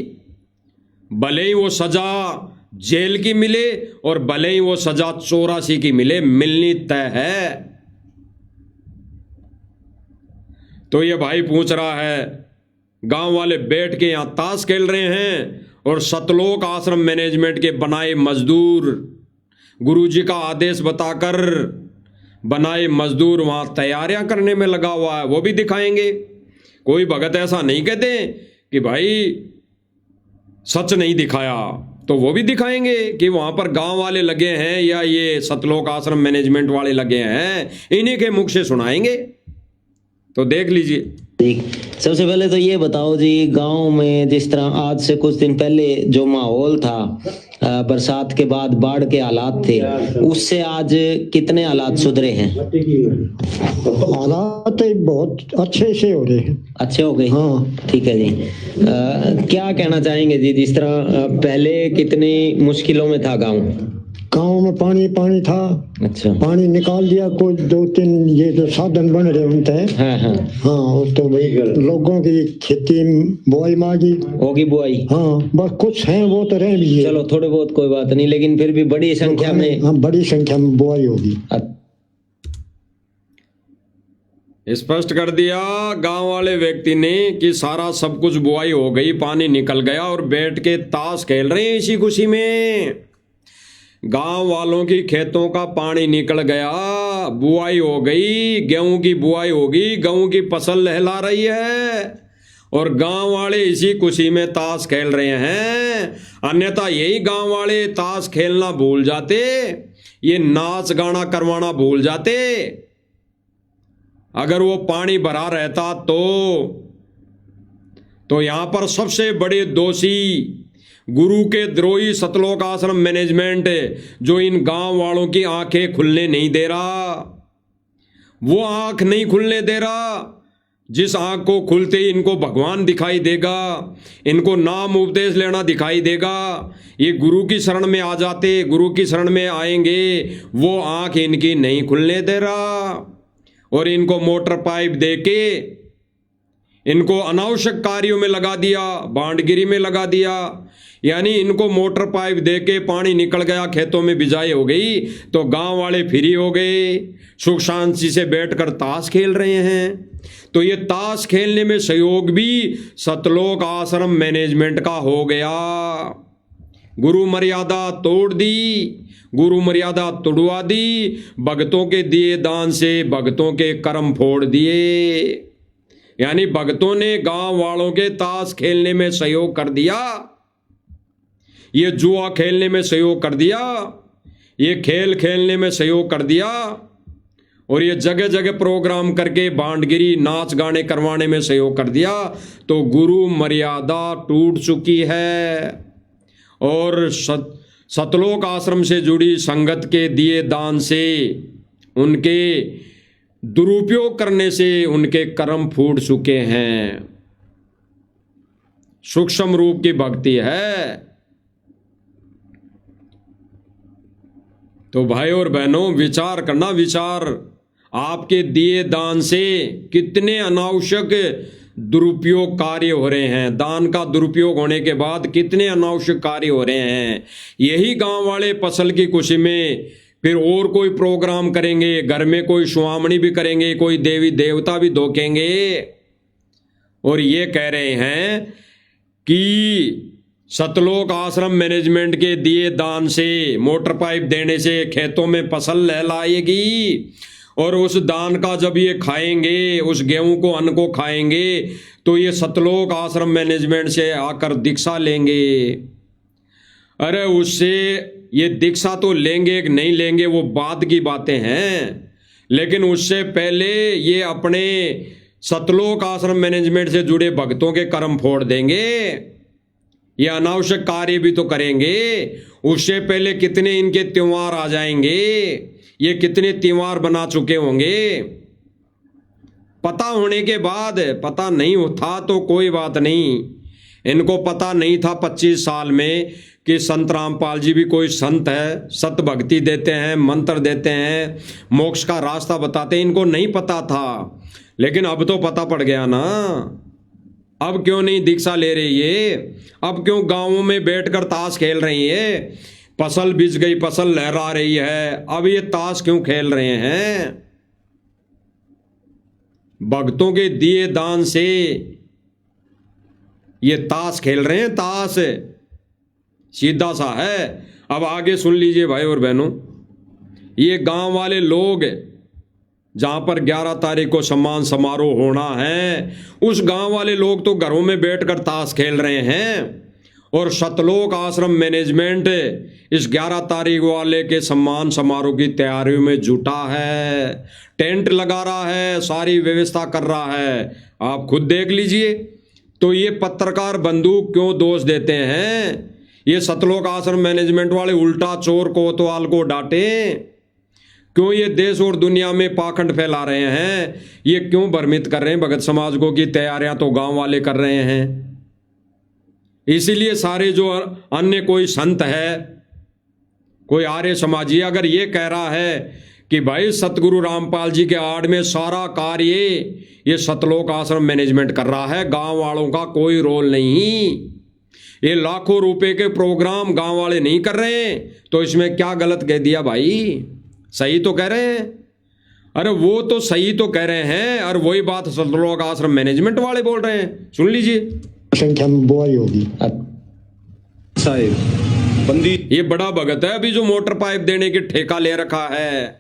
भले ही वो सजा जेल की मिले और भले ही वो सजा 84 की मिले, मिलनी तय है। तो ये भाई पूछ रहा है, गांव वाले बैठ के यहां ताश खेल रहे हैं और सतलोक आश्रम मैनेजमेंट के बनाए मजदूर, गुरुजी का आदेश बताकर बनाए मजदूर वहां तैयारियां करने में लगा हुआ है। वो भी दिखाएंगे। कोई भगत ऐसा नहीं कहते कि भाई सच नहीं दिखाया, तो वो भी दिखाएंगे कि वहां पर गांव वाले लगे हैं या ये सतलोक आश्रम मैनेजमेंट वाले लगे हैं, इन्हीं के मुख से सुनाएंगे। तो देख लीजिए। सबसे पहले तो ये बताओ जी, गांव में जिस तरह आज से कुछ दिन पहले जो माहौल था, बरसात के बाद बाढ़ के हालात थे, उससे आज कितने हालात सुधरे हैं? हालात बहुत अच्छे से हो रहे हैं। अच्छे हो गए? हाँ, ठीक है जी। क्या कहना चाहेंगे जी, जिस तरह पहले कितनी मुश्किलों में था गांव में? पानी था। अच्छा। पानी निकाल दिया, कोई 2-3 ये जो साधन बन रहे उनते। हाँ, तो भाई लोगों की खेती बुआई मांगी होगी, बुआई। हाँ, बस कुछ है वो तो रह भी है। चलो थोड़े बहुत कोई बात नहीं, लेकिन फिर भी बड़ी संख्या में। हाँ, बड़ी संख्या में बुआई होगी। स्पष्ट कर दिया गांव वाले व्यक्ति ने कि सारा सब कुछ बुआई हो गई, पानी निकल गया और बैठ के ताश खेल रहे हैं इसी खुशी में। गांव वालों की खेतों का पानी निकल गया, बुआई हो गई, गेहूं की बुआई होगी, गेहूं की फसल लहला रही है और गांव वाले इसी खुशी में ताश खेल रहे हैं। अन्यथा यही गांव वाले ताश खेलना भूल जाते, ये नाच गाना करवाना भूल जाते। अगर वो पानी भरा रहता तो यहां पर सबसे बड़े दोषी गुरु के द्रोही सतलोक आश्रम मैनेजमेंट, जो इन गांव वालों की आंखें खुलने नहीं दे रहा, वो आंख नहीं खुलने दे रहा। जिस आंख को खुलते ही इनको भगवान दिखाई देगा, इनको नाम उपदेश लेना दिखाई देगा, ये गुरु की शरण में आ जाते, गुरु की शरण में आएंगे, वो आंख इनकी नहीं खुलने दे रहा। और इनको मोटर पाइप देके इनको अनावश्यक कार्यों में लगा दिया, बांडगिरी में लगा दिया। यानी इनको मोटर पाइप देके पानी निकल गया, खेतों में बिजाई हो गई, तो गांव वाले फ्री हो गए, सुख शांति से बैठकर ताश खेल रहे हैं। तो ये ताश खेलने में सहयोग भी सतलोक आश्रम मैनेजमेंट का हो गया। गुरु मर्यादा तोड़ दी, गुरु मर्यादा तोड़वा दी, भक्तों के दिए दान से भक्तों के कर्म फोड़ दिए। यानी भक्तों ने गांव वालों के ताश खेलने में सहयोग कर दिया, ये जुआ खेलने में सहयोग कर दिया, ये खेल खेलने में सहयोग कर दिया, और ये जगह जगह प्रोग्राम करके बांडगिरी नाच गाने करवाने में सहयोग कर दिया। तो गुरु मर्यादा टूट चुकी है और सतलोक आश्रम से जुड़ी संगत के दिए दान से, उनके दुरुपयोग करने से उनके कर्म फूट चुके हैं। सूक्ष्म रूप की भक्ति है। तो भाई और बहनों, विचार करना, विचार। आपके दिए दान से कितने अनावश्यक दुरुपयोग कार्य हो रहे हैं। दान का दुरुपयोग होने के बाद कितने अनावश्यक कार्य हो रहे हैं। यही गांव वाले फसल की खुशी में फिर और कोई प्रोग्राम करेंगे, घर में कोई सुहामणी भी करेंगे, कोई देवी देवता भी धोखेंगे, और ये कह रहे हैं कि सतलोक आश्रम मैनेजमेंट के दिए दान से, मोटर पाइप देने से खेतों में फसल लहलाएगी, और उस दान का जब ये खाएंगे, उस गेहूं को, अन्न को खाएंगे, तो ये सतलोक आश्रम मैनेजमेंट से आकर दीक्षा लेंगे। अरे उससे ये दीक्षा तो लेंगे कि नहीं लेंगे वो बाद की बातें हैं, लेकिन उससे पहले ये अपने सतलोक आश्रम मैनेजमेंट से जुड़े भक्तों के कर्म फोड़ देंगे। ये अनावश्यक कार्य भी तो करेंगे। उससे पहले कितने इनके त्योहार आ जाएंगे, ये कितने त्योहार बना चुके होंगे। पता होने के बाद, पता नहीं था तो कोई बात नहीं, इनको पता नहीं था 25 साल में कि संत रामपाल जी भी कोई संत है, सत भक्ति देते हैं, मंत्र देते हैं, मोक्ष का रास्ता बताते हैं। इनको नहीं पता था, लेकिन अब तो पता पड़ गया ना। अब क्यों नहीं दीक्षा ले रही है? अब क्यों गांवों में बैठकर ताश खेल रही है? फसल बिछ गई, फसल लहरा रही है, अब ये ताश क्यों खेल रहे हैं? भक्तों के दिए दान से ये ताश खेल रहे हैं, ताश सीधा सा है। अब आगे सुन लीजिए भाई और बहनों, ये गांव वाले लोग जहां पर 11 तारीख को सम्मान समारोह होना है, उस गांव वाले लोग तो घरों में बैठकर ताश खेल रहे हैं, और सतलोक आश्रम मैनेजमेंट इस 11 तारीख वाले के सम्मान समारोह की तैयारियों में जुटा है, टेंट लगा रहा है, सारी व्यवस्था कर रहा है। आप खुद देख लीजिए। तो ये पत्रकार बंदूक क्यों दोष देते हैं? ये सतलोक आश्रम मैनेजमेंट वाले उल्टा चोर कोतवाल को डांटे क्यों? ये देश और दुनिया में पाखंड फैला रहे हैं। ये क्यों भ्रमित कर रहे हैं भगत समाज को कि तैयारियां तो गांव वाले कर रहे हैं। इसीलिए सारे जो अन्य कोई संत है, कोई आर्य समाजी, अगर ये कह रहा है कि भाई सतगुरु रामपाल जी के आड़ में सारा कार्य ये सतलोक आश्रम मैनेजमेंट कर रहा है, गांव वालों का कोई रोल नहीं, ये लाखों रुपए के प्रोग्राम गांव वाले नहीं कर रहे हैं, तो इसमें क्या गलत कह दिया भाई? सही तो कह रहे हैं। अरे वो तो सही तो कह रहे हैं, और वही बात सतलोक आश्रम मैनेजमेंट वाले बोल रहे हैं। सुन लीजिए। संख्या में बुआई होगी साहिब बंदी। ये बड़ा भगत है अभी जो मोटर पाइप देने की ठेका ले रखा है।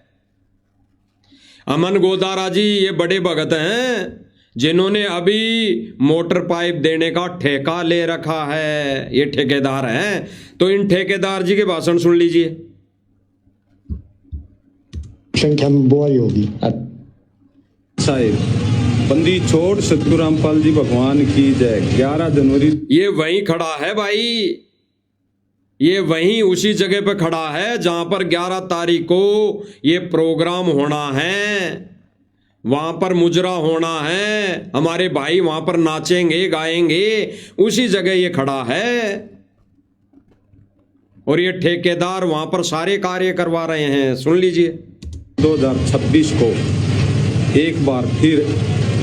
अमन गोदारा जी ये बड़े भगत हैं जिन्होंने अभी मोटर पाइप देने का ठेका ले रखा है। ये ठेकेदार हैं, तो इन ठेकेदार जी के भाषण सुन लीजिए। संख्या में बुआई होगी साहिब बंदी छोड़ सतगुरु रामपाल जी भगवान की जय। 11 जनवरी ये वहीं खड़ा है भाई, ये वहीं उसी जगह पे खड़ा है जहां पर 11 तारीख को ये प्रोग्राम होना है, वहां पर मुजरा होना है, हमारे भाई वहां पर नाचेंगे गाएंगे, उसी जगह ये खड़ा है। और ये ठेकेदार वहां पर सारे कार्य करवा रहे हैं। सुन लीजिए। 2026 को एक बार फिर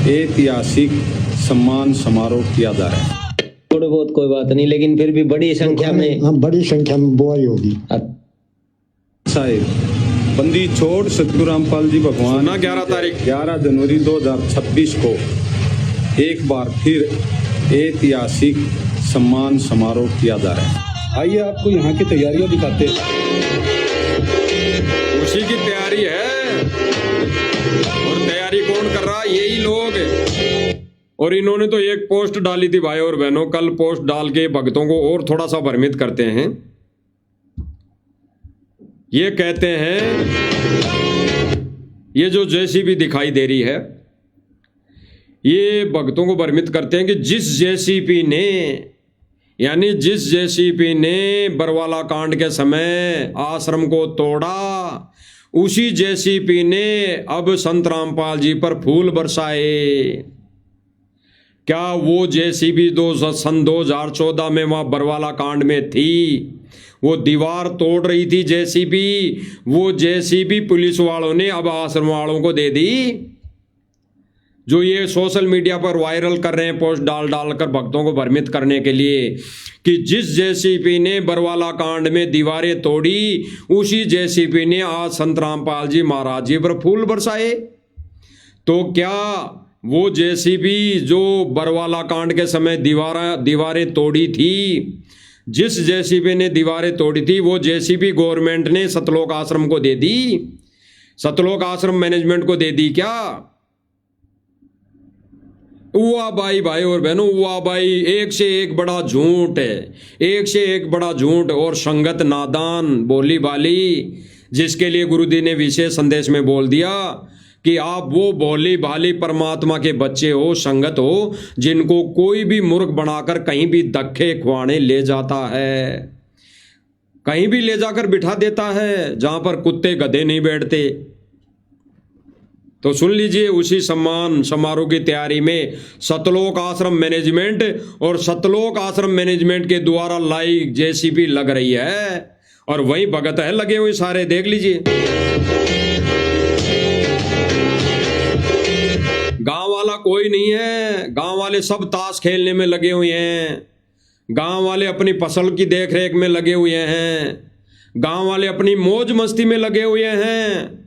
ऐतिहासिक सम्मान समारोह किया जा रहा है। थोड़े बहुत कोई बात नहीं, लेकिन फिर भी बड़ी संख्या में, हाँ, बड़ी संख्या में बुआई होगी साहिब बंदी छोड़ सतगुरु रामपाल जी भगवान 11 तारीख 11 जनवरी 2026 को एक बार फिर ऐतिहासिक सम्मान समारोह किया जा रहा है। आइए आपको यहाँ की तैयारियां दिखाते हैं। उसी की तैयारी है, और तैयारी कौन कर रहा है? यही लोग। और इन्होंने तो एक पोस्ट डाली थी भाई और बहनों, कल पोस्ट डाल के भक्तों को और थोड़ा सा भ्रमित करते हैं। ये कहते हैं, ये जो जेसीबी दिखाई दे रही है, ये भक्तों को भ्रमित करते हैं कि जिस जेसीबी ने यानी जिस जेसीबी ने बरवाला कांड के समय आश्रम को तोड़ा, उसी जेसीबी ने अब संत रामपाल जी पर फूल बरसाए। क्या वो जेसीबी सन 2014 में वहां बरवाला कांड में थी? वो दीवार तोड़ रही थी जेसीबी, वो जेसीबी पुलिस वालों ने अब आश्रम वालों को दे दी, जो ये सोशल मीडिया पर वायरल कर रहे हैं पोस्ट डाल डालकर भक्तों को भ्रमित करने के लिए कि जिस जेसीबी ने बरवाला कांड में दीवारें तोड़ी, उसी जेसीबी ने आज संत रामपाल जी महाराज जी पर फूल बरसाए। तो क्या वो जेसीबी जो बरवाला कांड के समय दीवारें तोड़ी थी, जिस जेसीबी ने दीवारें तोड़ी थी, वो जेसीबी गवर्नमेंट ने सतलोक आश्रम को दे दी, सतलोक आश्रम मैनेजमेंट को दे दी क्या? हुआ भाई और बहनों, हुआ भाई। एक से एक बड़ा झूठ है, एक से एक बड़ा झूठ और संगत नादान बोली बाली, जिसके लिए गुरुजी ने विशेष संदेश में बोल दिया कि आप वो भोली भाली परमात्मा के बच्चे हो, संगत हो, जिनको कोई भी मूर्ख बनाकर कहीं भी धक्के खुआने ले जाता है, कहीं भी ले जाकर बिठा देता है जहां पर कुत्ते गधे नहीं बैठते। तो सुन लीजिए, उसी सम्मान समारोह की तैयारी में सतलोक आश्रम मैनेजमेंट और सतलोक आश्रम मैनेजमेंट के द्वारा लाई जेसीबी लग रही है, और वही भगत है लगे हुए सारे, देख लीजिए। गांव वाला कोई नहीं है, गांव वाले सब ताश खेलने में लगे हुए हैं, गांव वाले अपनी फसल की देखरेख में लगे हुए हैं, गांव वाले अपनी मौज मस्ती में लगे हुए हैं,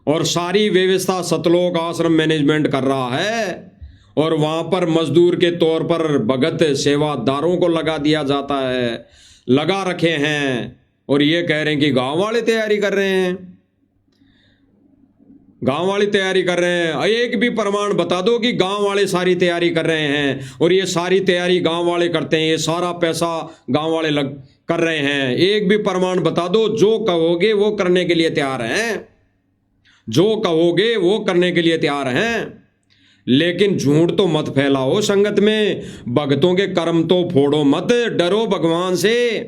और सारी व्यवस्था सतलोक आश्रम मैनेजमेंट कर रहा है। और वहां पर मजदूर के तौर पर भगत सेवादारों को लगा दिया जाता है, लगा रखे हैं, और ये कह रहे हैं कि गांव वाले तैयारी कर रहे हैं, गांव वाले तैयारी कर रहे हैं। एक भी प्रमाण बता दो कि गांव वाले सारी तैयारी कर रहे हैं, और ये सारी तैयारी गांव वाले करते हैं, ये सारा पैसा गांव वाले कर रहे हैं। एक भी प्रमाण बता दो, जो कहोगे वो करने के लिए तैयार हैं, जो कहोगे वो करने के लिए तैयार हैं। लेकिन झूठ तो मत फैलाओ संगत में, भक्तों के कर्म तो फोड़ो मत, डरो भगवान से।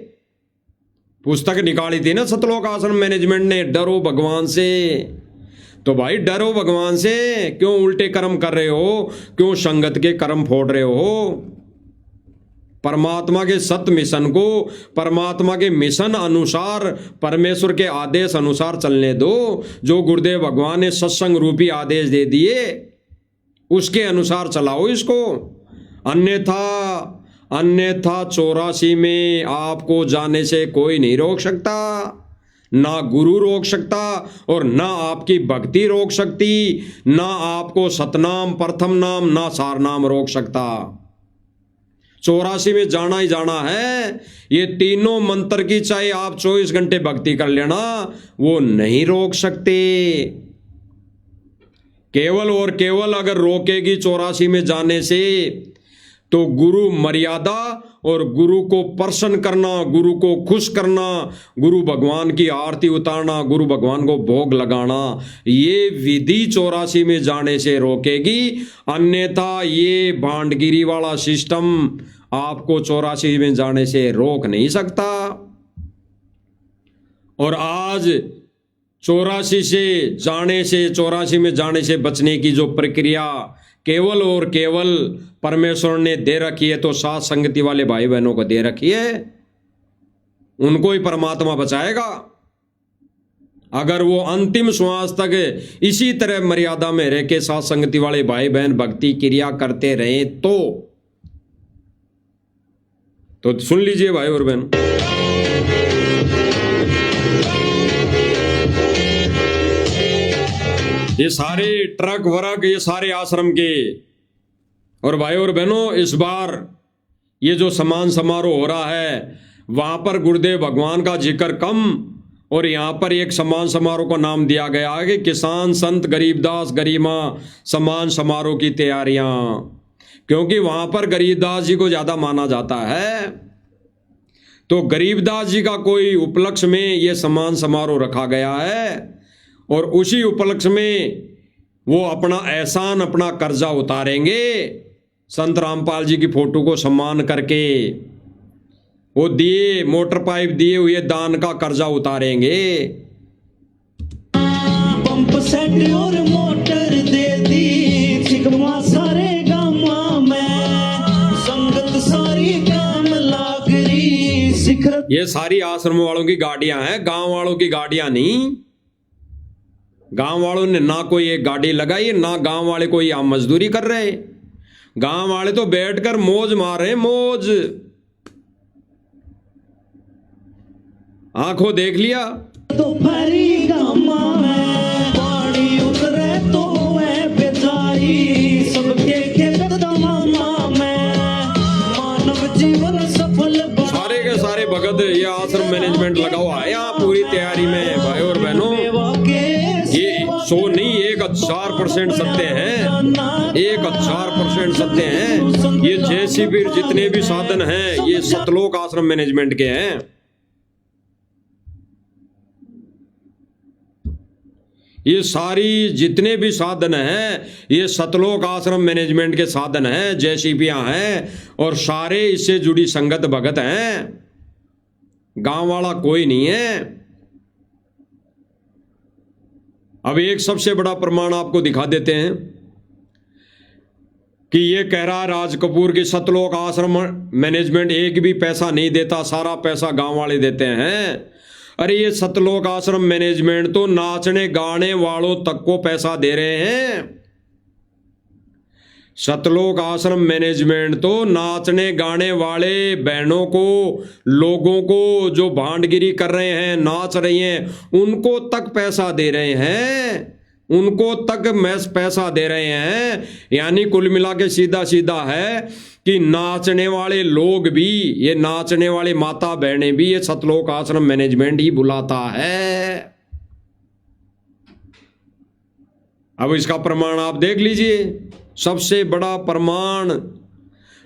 पुस्तक निकाली थी ना सतलोक आश्रम मैनेजमेंट ने, डरो भगवान से। तो भाई डरो भगवान से, क्यों उल्टे कर्म कर रहे हो, क्यों संगत के कर्म फोड़ रहे हो? परमात्मा के सत्य मिशन को परमात्मा के मिशन अनुसार, परमेश्वर के आदेश अनुसार चलने दो। जो गुरुदेव भगवान ने सत्संग रूपी आदेश दे दिए, उसके अनुसार चलाओ इसको। अन्यथा 84 में आपको जाने से कोई नहीं रोक सकता, ना गुरु रोक सकता, और ना आपकी भक्ति रोक सकती, ना आपको सतनाम प्रथम नाम ना सारनाम रोक सकता। 84 में जाना ही जाना है। ये तीनों मंत्र की चाहे आप 24 घंटे भक्ति कर लेना, वो नहीं रोक सकते। केवल और केवल अगर रोकेगी 84 में जाने से, तो गुरु मर्यादा और गुरु को प्रसन्न करना, गुरु को खुश करना, गुरु भगवान की आरती उतारना, गुरु भगवान को भोग लगाना, ये विधि 84 में जाने से रोकेगी। अन्यथा ये भांडगिरी वाला सिस्टम आपको 84 में जाने से रोक नहीं सकता। और आज 84 में जाने से बचने की जो प्रक्रिया केवल और केवल परमेश्वर ने दे रखी है, तो साथ संगति वाले भाई बहनों को दे रखी है, उनको ही परमात्मा बचाएगा। अगर वो अंतिम श्वास तक इसी तरह मर्यादा में रह के साथ संगति वाले भाई बहन भक्ति क्रिया करते रहे, तो सुन लीजिए भाई और बहन, ये सारे ट्रक वर्क, ये सारे आश्रम के। और भाई और बहनों, इस बार ये जो सम्मान समारोह हो रहा है, वहां पर गुरुदेव भगवान का जिक्र कम, और यहाँ पर एक सम्मान समारोह को नाम दिया गया है कि किसान संत गरीबदास गरिमा सम्मान समारोह की तैयारियां, क्योंकि वहां पर गरीबदास जी को ज्यादा माना जाता है। तो गरीबदास जी का कोई उपलक्ष्य में ये सम्मान समारोह रखा गया है, और उसी उपलक्ष्य में वो अपना एहसान, अपना कर्जा उतारेंगे संत रामपाल जी की फोटो को सम्मान करके। वो दिए मोटर पाइप दिए हुए दान का कर्जा उतारेंगे। पंप सेट और मोटर दे दी सिगमा सारे गामा में, संगत सारी काम लाग रही शिखर। ये सारी आश्रम वालों की गाड़ियां हैं, गांव वालों की गाड़ियां नहीं। गांव वालों ने ना कोई एक गाड़ी लगाई, ना गांव वाले कोई यहाँ मजदूरी कर रहे। गांव वाले तो बैठकर मौज मार रहे, मौज। आंखों देख लिया। तो भरी गामा में पानी उतरे तो है बेचारी, सबके खेत तमामा में मानव जीवन सफल। सारे के सारे भगत ये आश्रम मैनेजमेंट लगा हुआ है यहाँ पूरी तैयारी में। भाई और बहनों, ये 100 नहीं 1000% सत्य हैं, 1000% सत्य हैं। ये जेसीबी जितने भी साधन हैं ये सतलोक आश्रम मैनेजमेंट के हैं। ये सारी जितने भी साधन हैं ये सतलोक आश्रम मैनेजमेंट के साधन हैं, जेसीबियां हैं, और सारे इससे जुड़ी संगत भगत हैं। गांव वाला कोई नहीं है। अब एक सबसे बड़ा प्रमाण आपको दिखा देते हैं कि ये कह रहा है राज कपूर की सतलोक आश्रम मैनेजमेंट एक भी पैसा नहीं देता, सारा पैसा गांव वाले देते हैं। अरे ये सतलोक आश्रम मैनेजमेंट तो नाचने गाने वालों तक को पैसा दे रहे हैं। सतलोक आश्रम मैनेजमेंट तो नाचने गाने वाले बहनों को, लोगों को जो भांडगिरी कर रहे हैं, नाच रही हैं, उनको तक पैसा दे रहे हैं, उनको तक पैसा दे रहे हैं। यानी कुल मिला के सीधा सीधा है कि नाचने वाले लोग भी, ये नाचने वाले माता बहनें भी ये सतलोक आश्रम मैनेजमेंट ही बुलाता है। अब इसका प्रमाण आप देख लीजिए। सबसे बड़ा प्रमाण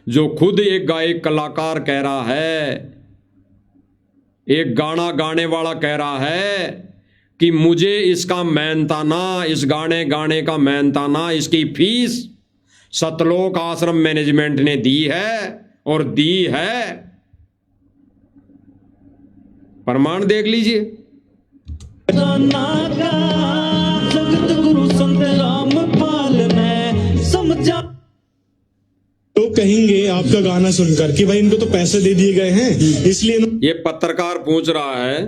जो खुद एक गायक कलाकार कह रहा है, एक गाना गाने वाला कह रहा है कि मुझे इसका मेहनताना, इस गाने गाने का मेहनताना, इसकी फीस सतलोक आश्रम मैनेजमेंट ने दी है और दी है। प्रमाण देख लीजिए। जगत गुरु संत रामपाल ने समझा। तो कहेंगे आपका गाना सुनकर कि भाई इनको तो पैसे दे दिए गए हैं, इसलिए ये पत्रकार पूछ रहा है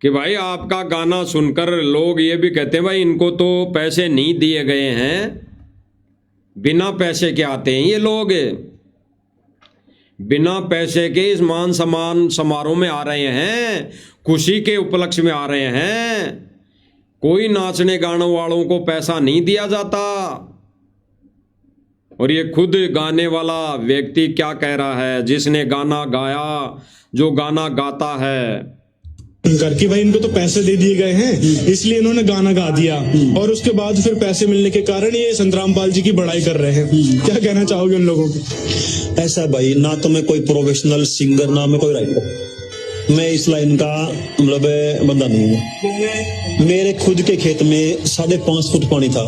कि भाई आपका गाना सुनकर लोग ये भी कहते हैं भाई इनको तो पैसे नहीं दिए गए हैं। बिना पैसे के आते हैं ये लोग, बिना पैसे के इस मान सम्मान समारोह में आ रहे हैं, खुशी के उपलक्ष्य में आ रहे हैं। कोई नाचने गाने वालों को पैसा नहीं दिया जाता। और ये खुद गाने वाला व्यक्ति क्या कह रहा है, जिसने गाना गाया, जो गाना गाता है, करके भाई इनको तो पैसे दे दिए गए हैं, इसलिए इन्होंने गाना गा दिया, और उसके बाद फिर पैसे मिलने के कारण ये संत रामपाल जी की बड़ाई कर रहे हैं। क्या कहना चाहोगे उन लोगों को? ऐसा भाई, ना तो मैं कोई प्रोफेशनल सिंगर, ना मैं कोई राइटर, मैं इस लाइन का मतलब बंदा नहीं हूँ। मेरे खुद के खेत में 5.5 फुट पानी था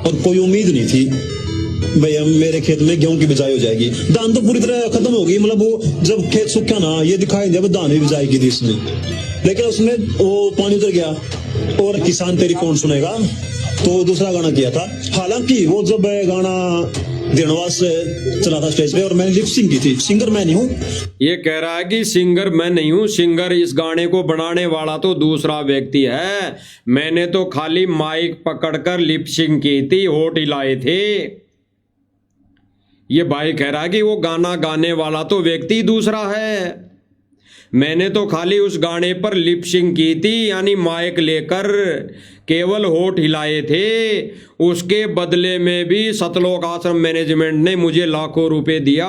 और कोई उम्मीद नहीं थी भैया मेरे खेत में गेहूं की बिजाई हो जाएगी। धान तो पूरी तरह खत्म हो गई, मतलब वो जब खेत सूखा ना ये दिखाई दिया धान भी बिजाई थी इसमें, लेकिन उसमें वो पानी उतर गया और किसान तेरी कौन सुनेगा, तो दूसरा गाना किया था। हालांकि वो जब गाना दिनवास चला था स्टेज पे और मैंने लिप सिंग की थी, सिंगर मैं नहीं हूँ। ये कह रहा है कि सिंगर मैं नहीं हूँ, सिंगर इस गाने को बनाने वाला तो दूसरा व्यक्ति है, मैंने तो खाली माइक पकड़कर लिप सिंग की थी, होठ हिलाए थे। ये भाई कह रहा है कि वो गाना गाने वाला तो व्यक्ति दूसरा है, मैंने तो खाली उस गाने पर लिप सिंग की थी, यानी माइक लेकर केवल होठ हिलाए थे। उसके बदले में भी सतलोक आश्रम मैनेजमेंट ने मुझे लाखों रुपए दिया।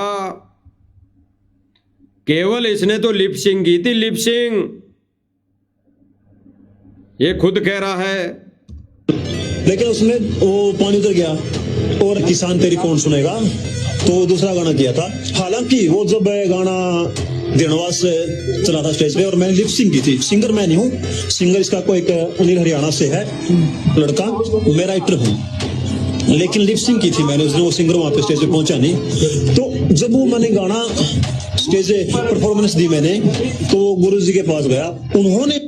केवल इसने तो लिप सिंग की थी, लिप सिंग। ये खुद कह रहा है, लेकिन उसमें वो पानी उतर गया और किसान तेरी कौन सुनेगा, तो दूसरा गाना किया था। हालांकि वो जब गाना दिनवास चला था स्टेज पे और मैंने लिप सिंग की थी, सिंगर मैं नहीं हूँ, सिंगर इसका कोई एक अनिल हरियाणा से है लड़का, मैं राइटर हूँ, लेकिन लिप सिंग की थी मैंने, उसने वो सिंगर वहां पे स्टेज पे पहुंचा नहीं। तो जब वो मैंने गाना स्टेज परफॉर्मेंस दी मैंने, तो गुरु जी के पास गया, उन्होंने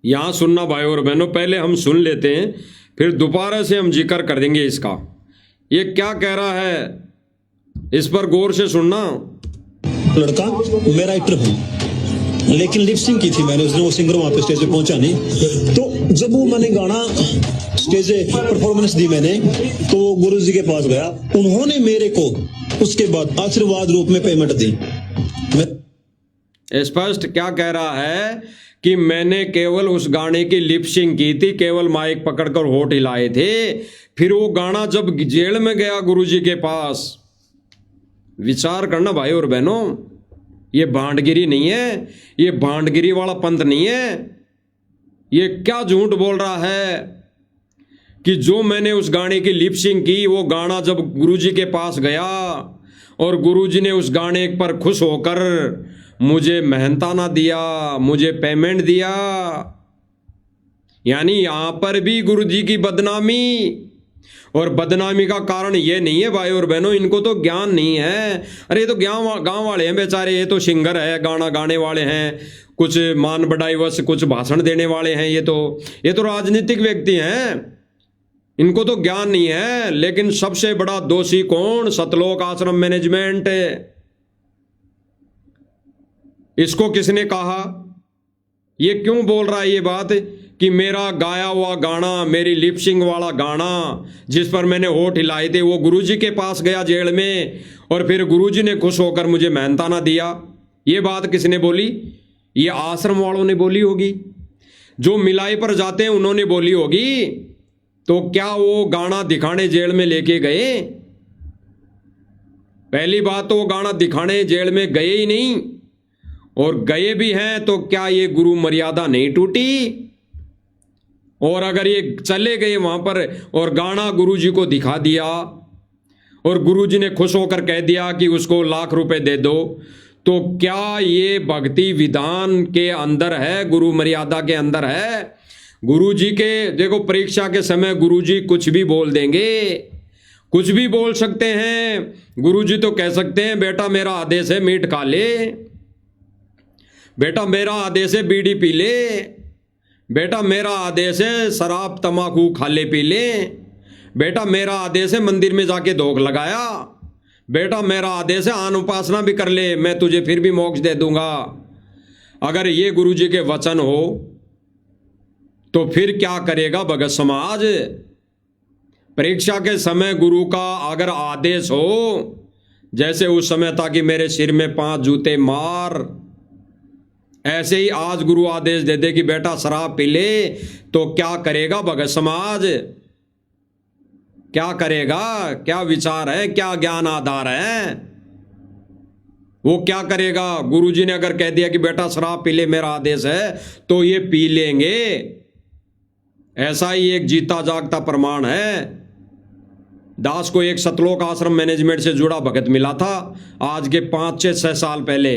यहाँ सुनना भाई और बहनों, पहले हम सुन लेते हैं, फिर दोबारा से हम जिक्र कर देंगे इसका। ये क्या कह रहा है, इस पर गौर से सुनना। लड़का, मैं राइटर हूँ, लेकिन लिपसिंग की थी मैंने, उसने वो सिंगर वहां पे स्टेज पे पहुंचा नहीं। तो जब वो मैंने गाना स्टेज परफॉर्मेंस दी मैंने, तो वो गुरु जी के पास गया, उन्होंने मेरे को उसके बाद आशीर्वाद रूप में पेमेंट दी। स्पष्ट क्या कह रहा है कि मैंने केवल उस गाने की लिपसिंग की थी, केवल माइक पकड़कर होठ हिलाए थे। फिर वो गाना जब जेल में गया गुरुजी के पास, विचार करना भाई और बहनों, ये भांडगिरी नहीं है, ये भांडगिरी वाला पंथ नहीं है। ये क्या झूठ बोल रहा है कि जो मैंने उस गाने की लिपसिंग की, वो गाना जब गुरुजी के पास गया और गुरुजी ने उस गाने पर खुश होकर मुझे मेहनताना दिया, मुझे पेमेंट दिया। यानी यहां पर भी गुरुजी की बदनामी, और बदनामी का कारण ये नहीं है भाई और बहनों, इनको तो ज्ञान नहीं है। अरे ये तो गांव वाले हैं बेचारे, ये तो सिंगर है, गाना गाने वाले हैं, कुछ मान बढ़ाई वश कुछ भाषण देने वाले हैं, ये तो राजनीतिक व्यक्ति हैं, इनको तो ज्ञान नहीं है। लेकिन सबसे बड़ा दोषी कौन? सतलोक आश्रम मैनेजमेंट। इसको किसने कहा? ये क्यों बोल रहा है ये बात कि मेरा गाया हुआ गाना, मेरी लिपसिंग वाला गाना जिस पर मैंने होठ हिलाए थे, वो गुरुजी के पास गया जेल में, और फिर गुरुजी ने खुश होकर मुझे मेहनताना दिया। ये बात किसने बोली? ये आश्रम वालों ने बोली होगी, जो मिलाई पर जाते हैं उन्होंने बोली होगी। तो क्या वो गाना दिखाने जेल में लेके गए? पहली बात तो वो गाना दिखाने जेल में गए ही नहीं, और गए भी हैं तो क्या ये गुरु मर्यादा नहीं टूटी? और अगर ये चले गए वहां पर और गाना गुरुजी को दिखा दिया और गुरुजी ने खुश होकर कह दिया कि उसको लाख रुपए दे दो, तो क्या ये भक्ति विधान के अंदर है, गुरु मर्यादा के अंदर है? गुरुजी के देखो, परीक्षा के समय गुरुजी कुछ भी बोल देंगे, कुछ भी बोल सकते हैं। गुरुजी तो कह सकते हैं बेटा मेरा आदेश है मीट खा ले, बेटा मेरा आदेश है बीड़ी पी ले, बेटा मेरा आदेश है शराब तमाकू खा ले पी ले, बेटा मेरा आदेश है मंदिर में जाके धोख लगाया, बेटा मेरा आदेश है आन उपासना भी कर ले, मैं तुझे फिर भी मोक्ष दे दूंगा। अगर ये गुरुजी के वचन हो तो फिर क्या करेगा भगत समाज? परीक्षा के समय गुरु का अगर आदेश हो, जैसे उस समय था कि मेरे सिर में 5 जूते मार, ऐसे ही आज गुरु आदेश दे दे कि बेटा शराब पी ले, तो क्या करेगा भगत समाज? क्या करेगा? क्या विचार है, क्या ज्ञान आधार है? वो क्या करेगा? गुरुजी ने अगर कह दिया कि बेटा शराब पी ले, मेरा आदेश है, तो ये पी लेंगे। ऐसा ही एक जीता जागता प्रमाण है। दास को एक सतलोक आश्रम मैनेजमेंट से जुड़ा भगत मिला था आज के 5-6 साल पहले।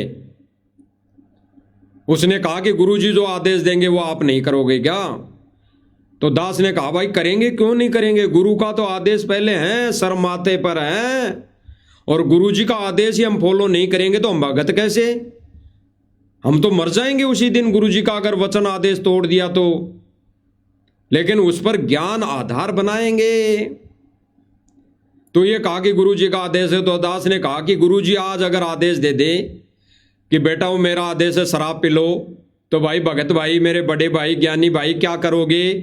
उसने कहा कि गुरुजी जो आदेश देंगे वो आप नहीं करोगे क्या? तो दास ने कहा भाई करेंगे, क्यों नहीं करेंगे, गुरु का तो आदेश पहले है, सर माथे पर है, और गुरुजी का आदेश ही हम फॉलो नहीं करेंगे तो हम भगत कैसे? हम तो मर जाएंगे उसी दिन गुरुजी का अगर वचन आदेश तोड़ दिया तो। लेकिन उस पर ज्ञान आधार बनाएंगे। तो ये कहा कि गुरुजी का आदेश है, तो दास ने कहा कि गुरुजी आज अगर आदेश दे दे कि बेटा वो मेरा आदेश है शराब पी लो, तो भाई भगत भाई, मेरे बड़े भाई, ज्ञानी भाई, क्या करोगे?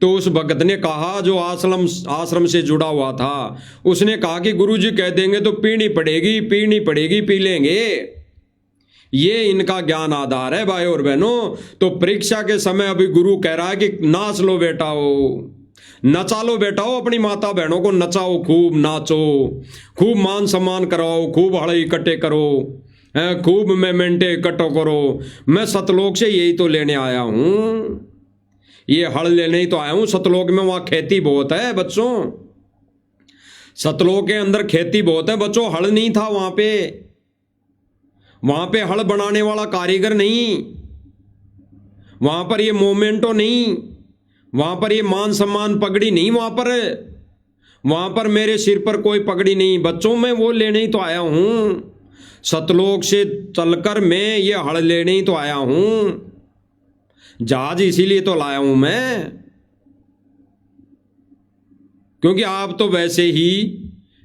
तो उस भगत ने कहा, जो आश्रम से जुड़ा हुआ था, उसने कहा कि गुरुजी कह देंगे तो पीनी पड़ेगी, पी लेंगे। ये इनका ज्ञान आधार है भाई और बहनों। तो परीक्षा के समय अभी गुरु कह रहा है कि नाच लो बेटाओ, नचा लो बेटाओ, अपनी माता बहनों को नचाओ, खूब नाचो, खूब मान सम्मान कराओ, खूब हड़े इकट्ठे करो, खूब मेमेंटे इकट्ठो करो। मैं सतलोक से यही तो लेने आया हूं, ये हड़ लेने ही तो आया हूं। सतलोक में वहां खेती बहुत है बच्चों, सतलोक के अंदर खेती बहुत है बच्चों। हड़ नहीं था वहां पे हड़ बनाने वाला कारीगर नहीं, वहां पर ये मोमेंटो नहीं, वहां पर ये मान सम्मान पगड़ी नहीं, वहां पर मेरे सिर पर कोई पगड़ी नहीं बच्चों। मैं वो लेने ही तो आया हूं। सतलोक से चलकर मैं ये हड़ लेने ही तो आया हूं, जहाज इसीलिए तो लाया हूं मैं, क्योंकि आप तो वैसे ही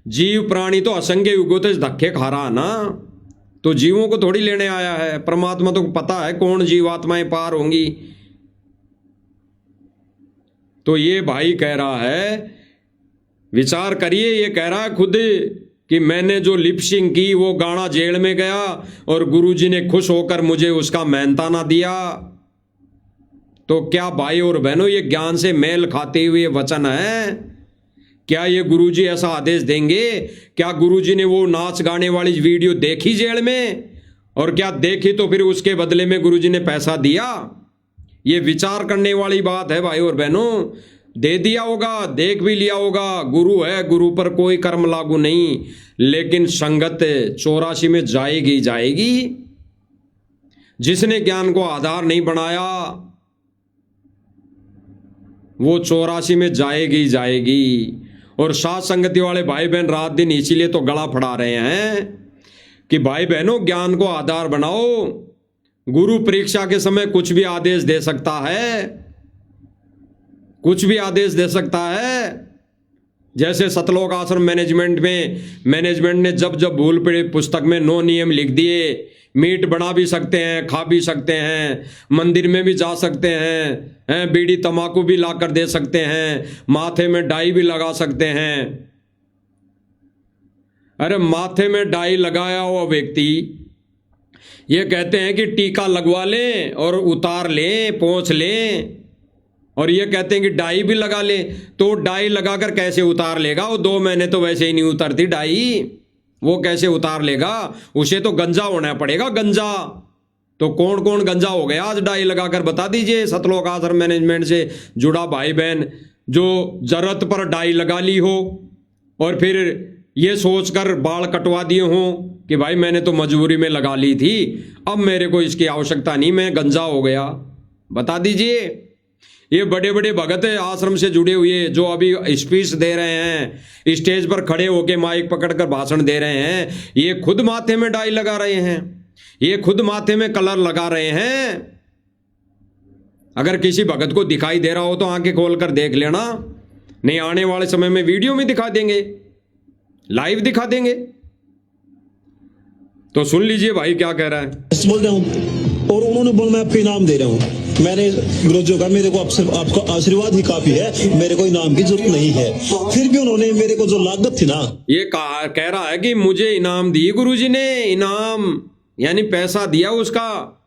जीव प्राणी तो असंख्य युगों से धक्के खा रहा ना, तो जीवों को थोड़ी लेने आया है। परमात्मा तो पता है कौन जीवात्माएं पार होंगी। तो ये भाई कह रहा है, विचार करिए, ये कह रहा है खुद कि मैंने जो लिपसिंग की वो गाना जेल में गया और गुरुजी ने खुश होकर मुझे उसका मेहनताना दिया। तो क्या भाई और बहनों ये ज्ञान से मेल खाते हुए वचन है? क्या ये गुरुजी ऐसा आदेश देंगे? क्या गुरुजी ने वो नाच गाने वाली वीडियो देखी जेल में? और क्या देखी तो फिर उसके बदले में गुरुजी ने पैसा दिया? ये विचार करने वाली बात है भाई और बहनों। दे दिया होगा, देख भी लिया होगा, गुरु है, गुरु पर कोई कर्म लागू नहीं, लेकिन संगत 84 में जाएगी जाएगी। जिसने ज्ञान को आधार नहीं बनाया वो 84 में जाएगी जाएगी। और साथ संगति वाले भाई बहन रात दिन इसीलिए तो गला फड़ा रहे हैं कि भाई बहनों ज्ञान को आधार बनाओ। गुरु परीक्षा के समय कुछ भी आदेश दे सकता है, कुछ भी आदेश दे सकता है। जैसे सतलोक आश्रम मैनेजमेंट ने जब जब भूल पड़ी पुस्तक में 9 नियम लिख दिए, मीट बना भी सकते हैं, खा भी सकते हैं, मंदिर में भी जा सकते हैं, बीड़ी तंबाकू भी ला कर दे सकते हैं, माथे में डाई भी लगा सकते हैं। अरे माथे में डाई लगाया हुआ व्यक्ति ये कहते हैं कि टीका लगवा लें और उतार लें, पोंछ लें, और ये कहते हैं कि डाई भी लगा ले। तो डाई लगाकर कैसे उतार लेगा? वो 2 महीने तो वैसे ही नहीं उतरती डाई, वो कैसे उतार लेगा? उसे तो गंजा होना पड़ेगा, गंजा। तो कौन कौन गंजा हो गया आज डाई लगाकर? बता दीजिए सतलोक आश्रम मैनेजमेंट से जुड़ा भाई बहन जो जरूरत पर डाई लगा ली हो और फिर ये सोचकर बाल कटवा दिए हों कि भाई मैंने तो मजबूरी में लगा ली थी, अब मेरे को इसकी आवश्यकता नहीं, मैं गंजा हो गया। बता दीजिए। ये बड़े बड़े भगत आश्रम से जुड़े हुए जो अभी स्पीच दे रहे हैं, स्टेज पर खड़े होकर माइक पकड़कर भाषण दे रहे हैं, ये खुद माथे में डाई लगा रहे हैं, ये खुद माथे में कलर लगा रहे हैं। अगर किसी भगत को दिखाई दे रहा हो तो आंखें खोलकर देख लेना, नहीं आने वाले समय में वीडियो में दिखा देंगे, लाइव दिखा देंगे। तो सुन लीजिए भाई क्या कह रहा है। बोल रहा हूँ और उन्होंने बोला मैं आपको इनाम दे रहा हूँ। मैंने गुरुजी का मेरे को आपका आशीर्वाद ही काफी है, मेरे को इनाम की जरूरत नहीं है। फिर भी उन्होंने मेरे को जो लागत थी ना, ये कह रहा है कि मुझे इनाम दी गुरुजी ने, इनाम यानी पैसा दिया उसका।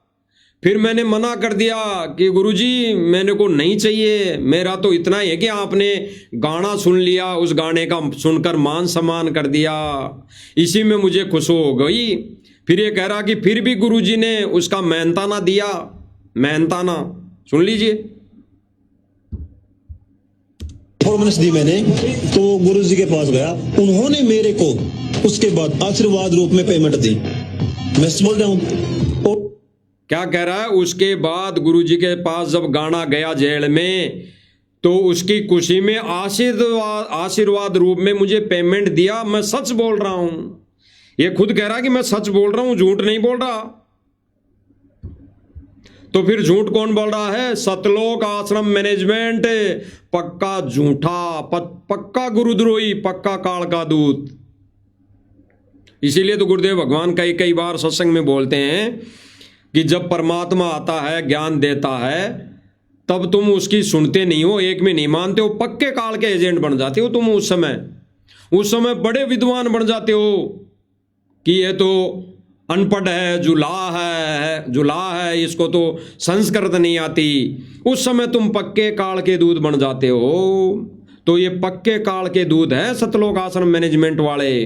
फिर मैंने मना कर दिया कि गुरुजी मेरे को नहीं चाहिए, मेरा तो इतना ही है कि आपने गाना सुन लिया, उस गाने का सुनकर मान सम्मान कर दिया, इसी में मुझे खुश हो गई। फिर ये कह रहा कि फिर भी गुरुजी ने उसका मेहनताना दिया, मेहनताना सुन लीजिए। परफॉर्मेंस दी मैंने तो गुरुजी के पास गया, उन्होंने मेरे को उसके बाद आशीर्वाद रूप में पेमेंट दी। मैं बोल रहा हूँ क्या कह रहा है, उसके बाद गुरुजी के पास जब गाना गया जेल में तो उसकी खुशी में आशीर्वाद रूप में मुझे पेमेंट दिया। मैं सच बोल रहा हूं, ये खुद कह रहा है कि मैं सच बोल रहा हूं, झूठ नहीं बोल रहा। तो फिर झूठ कौन बोल रहा है? सतलोक आश्रम मैनेजमेंट पक्का झूठा, पक्का गुरुद्रोही, पक्का काल का दूत। इसीलिए तो गुरुदेव भगवान कई बार सत्संग में बोलते हैं कि जब परमात्मा आता है, ज्ञान देता है, तब तुम उसकी सुनते नहीं हो, एक में नहीं मानते हो, पक्के काल के एजेंट बन जाते हो तुम। उस समय बड़े विद्वान बन जाते हो कि ये तो अनपढ़ है, जुला है, इसको तो संस्कृत नहीं आती। उस समय तुम पक्के काल के दूध बन जाते हो। तो ये पक्के काल के दूध है सतलोक आश्रम मैनेजमेंट वाले,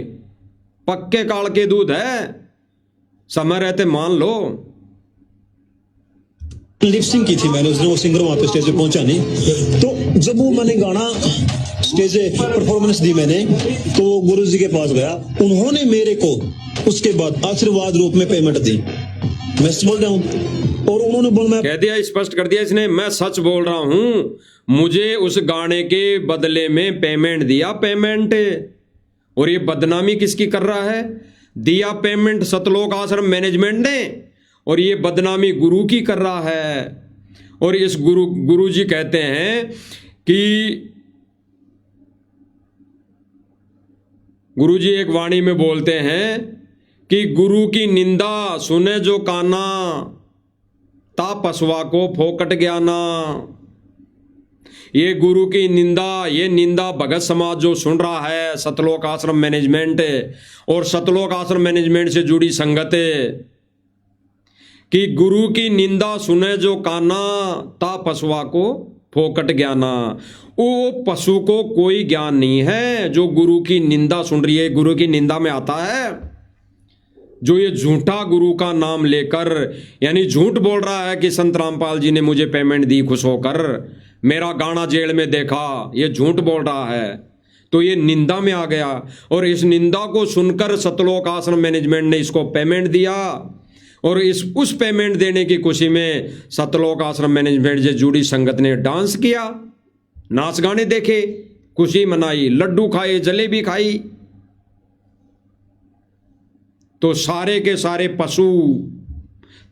पक्के काल के दूध है, समय रहते मान लो। लिपसिंग की थी मैंने उस दिन, वो सिंगर वहां पे स्टेज पे पहुंचा नहीं। तो जब वो मैंने गाना स्टेज परफॉर्मेंस दी मैंने तो गुरुजी के पास गया, उन्होंने मेरे को उसके बाद आशीर्वाद रूप में पेमेंट दी। मैं बोल रहा हूँ और उन्होंने बोला, कह दिया, स्पष्ट कर दिया इसने, मैं सच बोल रहा हूं, मुझे उस गाने के बदले में पेमेंट दिया, पेमेंट। और ये बदनामी किसकी कर रहा है? दिया पेमेंट सतलोक आश्रम मैनेजमेंट ने, और ये बदनामी गुरु की कर रहा है। और इस गुरु जी कहते हैं कि गुरु जी एक वाणी में बोलते हैं कि गुरु की निंदा सुने जो काना, ता पसवा को फोकट ज्ञाना। ये गुरु की निंदा, ये निंदा भगत समाज जो सुन रहा है, सतलोक आश्रम मैनेजमेंट और सतलोक आश्रम मैनेजमेंट से जुड़ी संगत, कि गुरु की निंदा सुने जो काना, ता पशुआ को फोकट ज्ञाना। वो पशु को कोई ज्ञान नहीं है जो गुरु की निंदा सुन रही है, गुरु की निंदा में आता है। जो ये झूठा गुरु का नाम लेकर, यानी झूठ बोल रहा है कि संत रामपाल जी ने मुझे पेमेंट दी खुश होकर, मेरा गाना जेल में देखा, ये झूठ बोल रहा है, तो ये निंदा में आ गया। और इस निंदा को सुनकर सतलोक आश्रम मैनेजमेंट ने इसको पेमेंट दिया, और उस पेमेंट देने की खुशी में सतलोक आश्रम मैनेजमेंट से जुड़ी संगत ने डांस किया, नाच गाने देखे, खुशी मनाई, लड्डू खाए, जलेबी खाई। तो सारे के सारे पशु,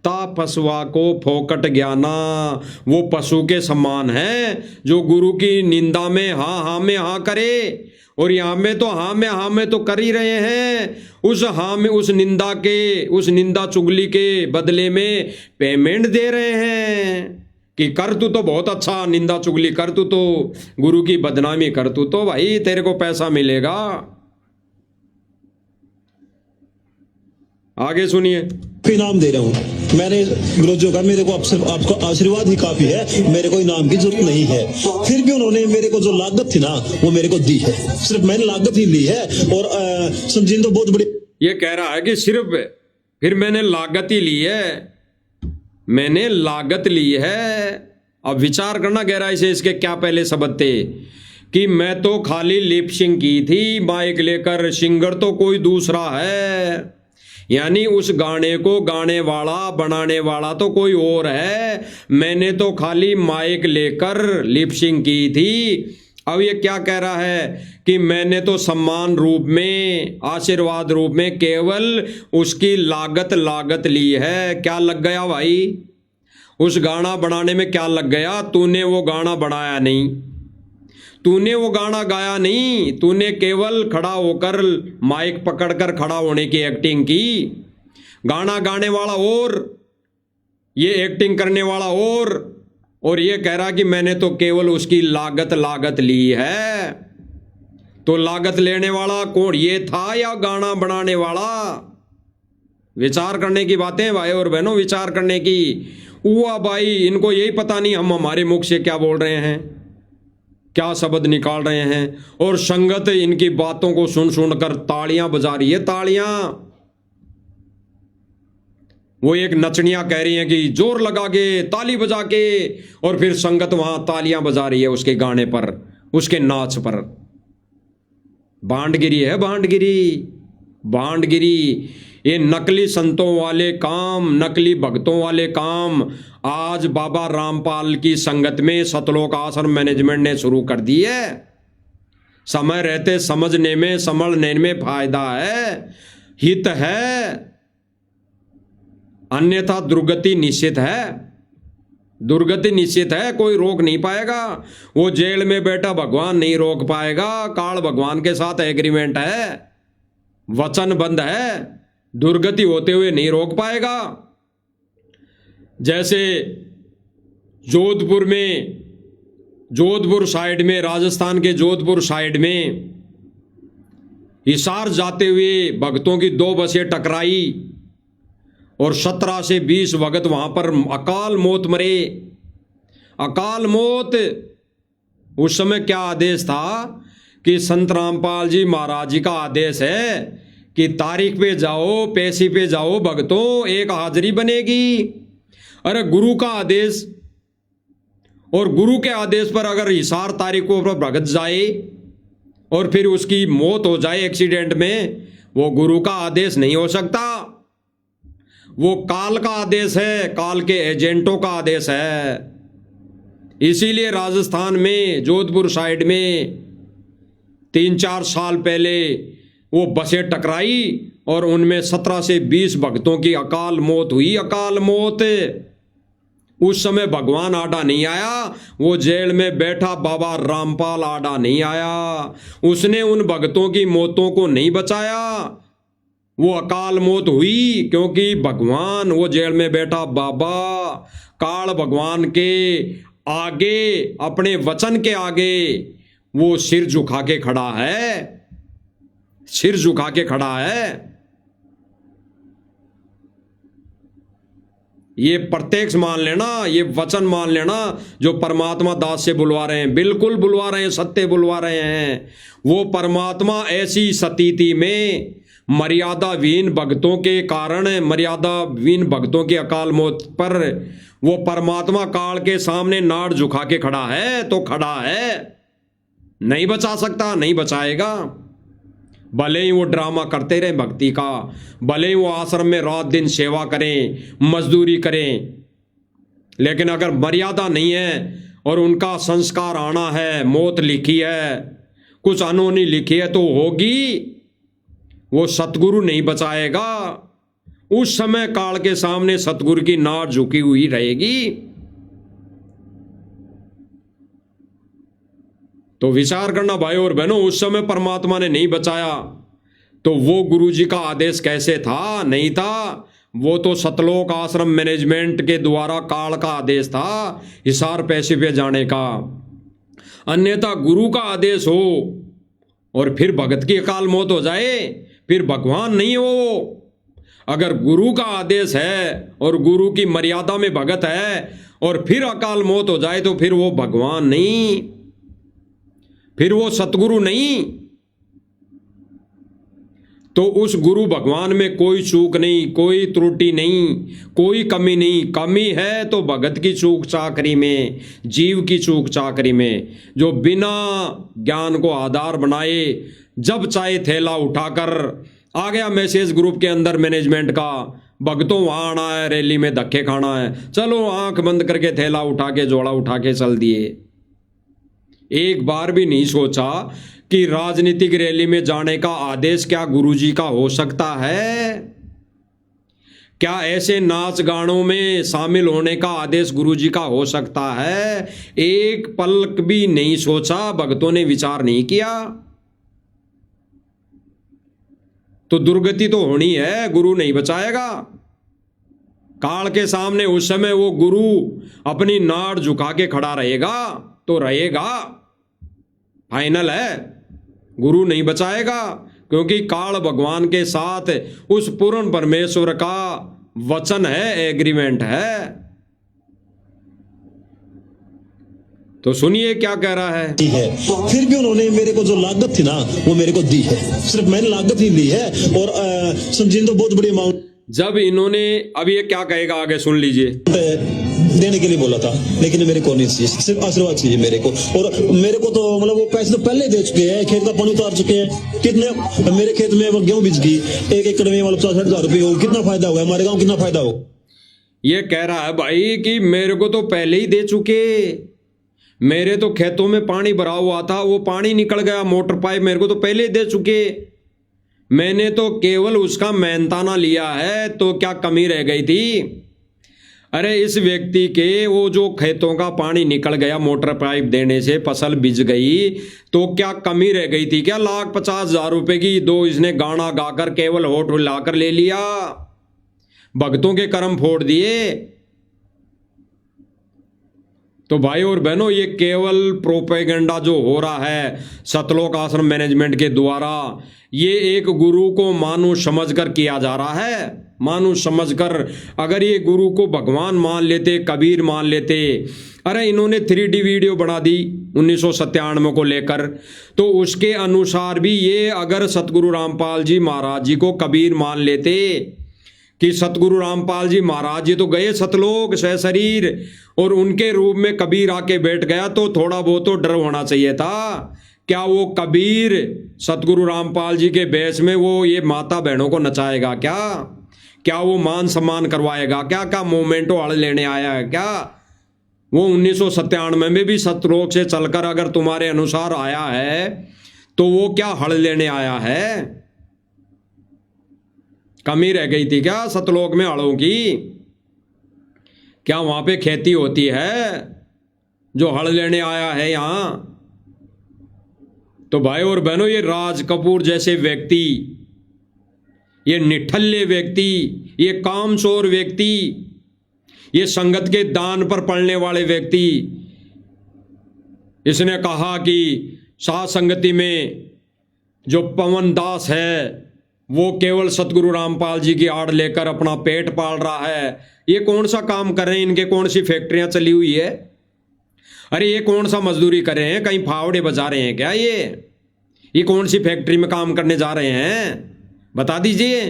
ता पशुआ को फोकट ज्ञाना, वो पशु के समान है जो गुरु की निंदा में हाँ में हाँ करे, और यहाँ में तो हाँ में तो कर ही रहे हैं। उस हाँ में, उस निंदा के, उस निंदा चुगली के बदले में पेमेंट दे रहे हैं कि कर तू तो बहुत अच्छा, निंदा चुगली कर तू तो, गुरु की बदनामी कर तू तो भाई तेरे को पैसा मिलेगा। आगे सुनिए। इनाम दे रहा हूँ मैंने गुरुजों का, मेरे को आपको आशीर्वाद ही काफी है, मेरे को इनाम की जरूरत नहीं है। फिर भी उन्होंने मेरे को जो लागत थी ना वो मेरे को दी है, सिर्फ मैंने लागत ही ली है। और संजीन तो बहुत बड़ी, ये कह रहा है कि सिर्फ फिर मैंने लागत ही ली है, मैंने लागत ली है। अब विचार करना गहराई से, इसके क्या पहले शब्द थे कि मैं तो खाली लिपसिंग की थी माइक लेकर, सिंगर तो कोई दूसरा है, यानी उस गाने को गाने वाला, बनाने वाला तो कोई और है, मैंने तो खाली माइक लेकर लिपसिंग की थी। अब ये क्या कह रहा है कि मैंने तो सम्मान रूप में, आशीर्वाद रूप में केवल उसकी लागत ली है। क्या लग गया भाई? उस गाना बनाने में क्या लग गया? तूने वो गाना बनाया नहीं, तूने वो गाना गाया नहीं, तूने केवल खड़ा होकर माइक पकड़कर खड़ा होने की एक्टिंग की। गाना गाने वाला और ये एक्टिंग करने वाला और ये कह रहा कि मैंने तो केवल उसकी लागत ली है। तो लागत लेने वाला कौन, ये था या गाना बनाने वाला? विचार करने की बातें भाई और बहनों, विचार करने की। हुआ भाई, इनको यही पता नहीं हम हमारे मुख से क्या बोल रहे हैं, क्या शब्द निकाल रहे हैं, और संगत इनकी बातों को सुन सुनकर तालियां बजा रही है, तालियां। वो एक नचनियां कह रही हैं कि जोर लगा के ताली बजा के, और फिर संगत वहां तालियां बजा रही है उसके गाने पर, उसके नाच पर। भांडगिरी है, भांडगिरी। ये नकली संतों वाले काम, नकली भक्तों वाले काम आज बाबा रामपाल की संगत में सतलोक आश्रम मैनेजमेंट ने शुरू कर दी है। समय रहते समझने में, समझने में फायदा है, हित है, अन्यथा दुर्गति निश्चित है। दुर्गति निश्चित है, कोई रोक नहीं पाएगा। वो जेल में बैठा भगवान नहीं रोक पाएगा, काल भगवान के साथ एग्रीमेंट है, वचनबंध है, दुर्गति होते हुए नहीं रोक पाएगा। जैसे जोधपुर साइड में, राजस्थान के जोधपुर साइड में हिसार जाते हुए भक्तों की 2 बसें टकराई और 17 से 20 भगत वहां पर अकाल मौत मरे। अकाल मौत। उस समय क्या आदेश था कि संत रामपाल जी महाराज जी का आदेश है कि तारीख पे जाओ, पैसी पे जाओ भक्तों, एक हाजिरी बनेगी। अरे गुरु का आदेश, और गुरु के आदेश पर अगर हिसार तारीख को भगत जाए और फिर उसकी मौत हो जाए एक्सीडेंट में, वो गुरु का आदेश नहीं हो सकता, वो काल का आदेश है, काल के एजेंटों का आदेश है। इसीलिए राजस्थान में जोधपुर साइड में 3-4 साल पहले वो बसें टकराई और उनमें 17 से 20 भक्तों की अकाल मौत हुई, अकाल मौत। उस समय भगवान आडा नहीं आया, वो जेल में बैठा बाबा रामपाल आडा नहीं आया, उसने उन भक्तों की मौतों को नहीं बचाया। वो अकाल मौत हुई क्योंकि भगवान, वो जेल में बैठा बाबा काल भगवान के आगे, अपने वचन के आगे वो सिर झुका के खड़ा है, सिर झुका के खड़ा है। ये प्रत्यक्ष मान लेना, ये वचन मान लेना जो परमात्मा दास से बुलवा रहे हैं, बिल्कुल बुलवा रहे हैं, सत्य बुलवा रहे हैं। वो परमात्मा ऐसी स्थिति में मर्यादाहीन भक्तों के कारण, मर्यादाहीन भक्तों की अकाल मौत पर वो परमात्मा काल के सामने नाड़ झुका के खड़ा है, तो खड़ा है, नहीं बचा सकता, नहीं बचाएगा। भले ही वो ड्रामा करते रहे भक्ति का, भले ही वो आश्रम में रात दिन सेवा करें, मजदूरी करें, लेकिन अगर मर्यादा नहीं है और उनका संस्कार आना है, मौत लिखी है, कुछ अनहोनी लिखी है तो होगी, वो सतगुरु नहीं बचाएगा। उस समय काल के सामने सतगुरु की नाड़ झुकी हुई रहेगी। तो विचार करना भाई और बहनों, उस समय परमात्मा ने नहीं बचाया तो वो गुरु जी का आदेश कैसे था? नहीं था, वो तो सतलोक आश्रम मैनेजमेंट के द्वारा काल का आदेश था हिसार पैसे पे जाने का। अन्यथा गुरु का आदेश हो और फिर भगत की अकाल मौत हो जाए, फिर भगवान नहीं हो। अगर गुरु का आदेश है और गुरु की मर्यादा में भगत है और फिर अकाल मौत हो जाए तो फिर वो भगवान नहीं, फिर वो सतगुरु नहीं। तो उस गुरु भगवान में कोई चूक नहीं, कोई त्रुटि नहीं, कोई कमी नहीं। कमी है तो भगत की चूक चाकरी में, जीव की चूक चाकरी में, जो बिना ज्ञान को आधार बनाए जब चाहे थैला उठाकर आ गया मैसेज ग्रुप के अंदर मैनेजमेंट का, भगतों वहां आना है, रैली में धक्के खाना है, चलो आंख बंद करके थैला उठा के, जोड़ा उठा के चल दिए। एक बार भी नहीं सोचा कि राजनीतिक रैली में जाने का आदेश क्या गुरुजी का हो सकता है? क्या ऐसे नाच गानों में शामिल होने का आदेश गुरुजी का हो सकता है? एक पलक भी नहीं सोचा, भक्तों ने विचार नहीं किया। तो दुर्गति तो होनी है, गुरु नहीं बचाएगा। काल के सामने उस समय वो गुरु अपनी नाड़ झुका के खड़ा रहेगा तो रहेगा, फाइनल है, गुरु नहीं बचाएगा। क्योंकि काल भगवान के साथ उस पूर्ण परमेश्वर का वचन है, एग्रीमेंट है। तो सुनिए क्या कह रहा है। फिर भी उन्होंने मेरे को जो लागत थी ना वो मेरे को दी है, सिर्फ मैंने लागत ही ली है और समझिए तो बहुत बड़ी अमाउंट। जब इन्होंने, अब ये क्या कहेगा आगे सुन लीजिए, देने के लिए बोला था, लेकिन मेरे को नहीं चाहिए, सिर्फ आशीर्वाद चाहिए मेरे को। और मेरे को तो मतलब वो पैसे तो पहले दे चुके हैं, खेत का पानी उतार चुके हैं। कितने मेरे खेत में वो गेहूं बिज गई, 1 एकड़ में मतलब 60,000 रुपये हो, कितना फायदा हुआ हमारे गाँव, कितना फायदा हो। ये कह रहा है भाई कि मेरे को तो पहले ही दे चुके, मेरे तो खेतों में पानी भरा हुआ था, वो पानी निकल गया, मोटर पाइप मेरे को तो पहले ही दे चुके, मैंने तो केवल उसका मेहनताना लिया है, तो क्या कमी रह गई थी? अरे इस व्यक्ति के वो जो खेतों का पानी निकल गया मोटर पाइप देने से, फसल बिज गई, तो क्या कमी रह गई थी? क्या 1,50,000 रुपए की दो इसने गाना गाकर केवल होठ हिलाकर ले लिया, भक्तों के कर्म फोड़ दिए। तो भाई और बहनों, ये केवल प्रोपेगेंडा जो हो रहा है सतलोक आश्रम मैनेजमेंट के द्वारा, ये एक गुरु को मानुष समझकर किया जा रहा है, मानुष समझकर। अगर ये गुरु को भगवान मान लेते, कबीर मान लेते, अरे इन्होंने 3D वीडियो बना दी 1997 को लेकर, तो उसके अनुसार भी ये अगर सतगुरु रामपाल जी महाराज जी को कबीर मान लेते कि सतगुरु रामपाल जी महाराज जी तो गए सतलोक सशरीर और उनके रूप में कबीर आके बैठ गया, तो थोड़ा बहुत तो डर होना चाहिए था। क्या वो कबीर सतगुरु रामपाल जी के बेस में वो ये माता बहनों को नचाएगा क्या? क्या वो मान सम्मान करवाएगा क्या? क्या मोमेंटो हड़ लेने आया है क्या? वो 1997 में भी सतलोक से चलकर अगर तुम्हारे अनुसार आया है तो वो क्या हड़ लेने आया है? कमी रह गई थी क्या सतलोक में हड़ों की? क्या वहां पे खेती होती है जो हल लेने आया है यहां? तो भाई और बहनों, ये राज कपूर जैसे व्यक्ति, ये निठल्ले व्यक्ति, ये कामचोर व्यक्ति, ये संगत के दान पर पड़ने वाले व्यक्ति, इसने कहा कि साध संगति में जो पवन दास है वो केवल सतगुरु रामपाल जी की आड़ लेकर अपना पेट पाल रहा है। ये कौन सा काम कर रहे हैं? इनके कौन सी फैक्ट्रियां चली हुई है? अरे ये कौन सा मजदूरी कर रहे हैं? कहीं फावड़े बजा रहे हैं क्या? ये कौन सी फैक्ट्री में काम करने जा रहे हैं? बता दीजिए।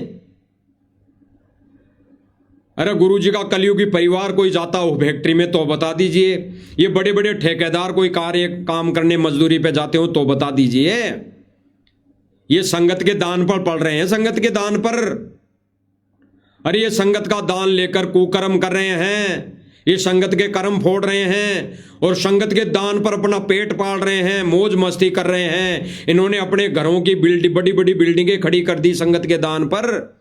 अरे गुरुजी का कलयुगी परिवार कोई जाता हो फैक्ट्री में तो बता दीजिए। ये बड़े बड़े ठेकेदार कोई काम करने मजदूरी पे जाते हो तो बता दीजिए। ये संगत के दान पर पड़ रहे हैं, संगत के दान पर। अरे ये संगत का दान लेकर कुकर्म कर रहे हैं, ये संगत के कर्म फोड़ रहे हैं और संगत के दान पर अपना पेट पाल रहे हैं, मौज मस्ती कर रहे हैं। इन्होंने अपने घरों की बड़ी बड़ी बिल्डिंगें खड़ी कर दी संगत के दान पर।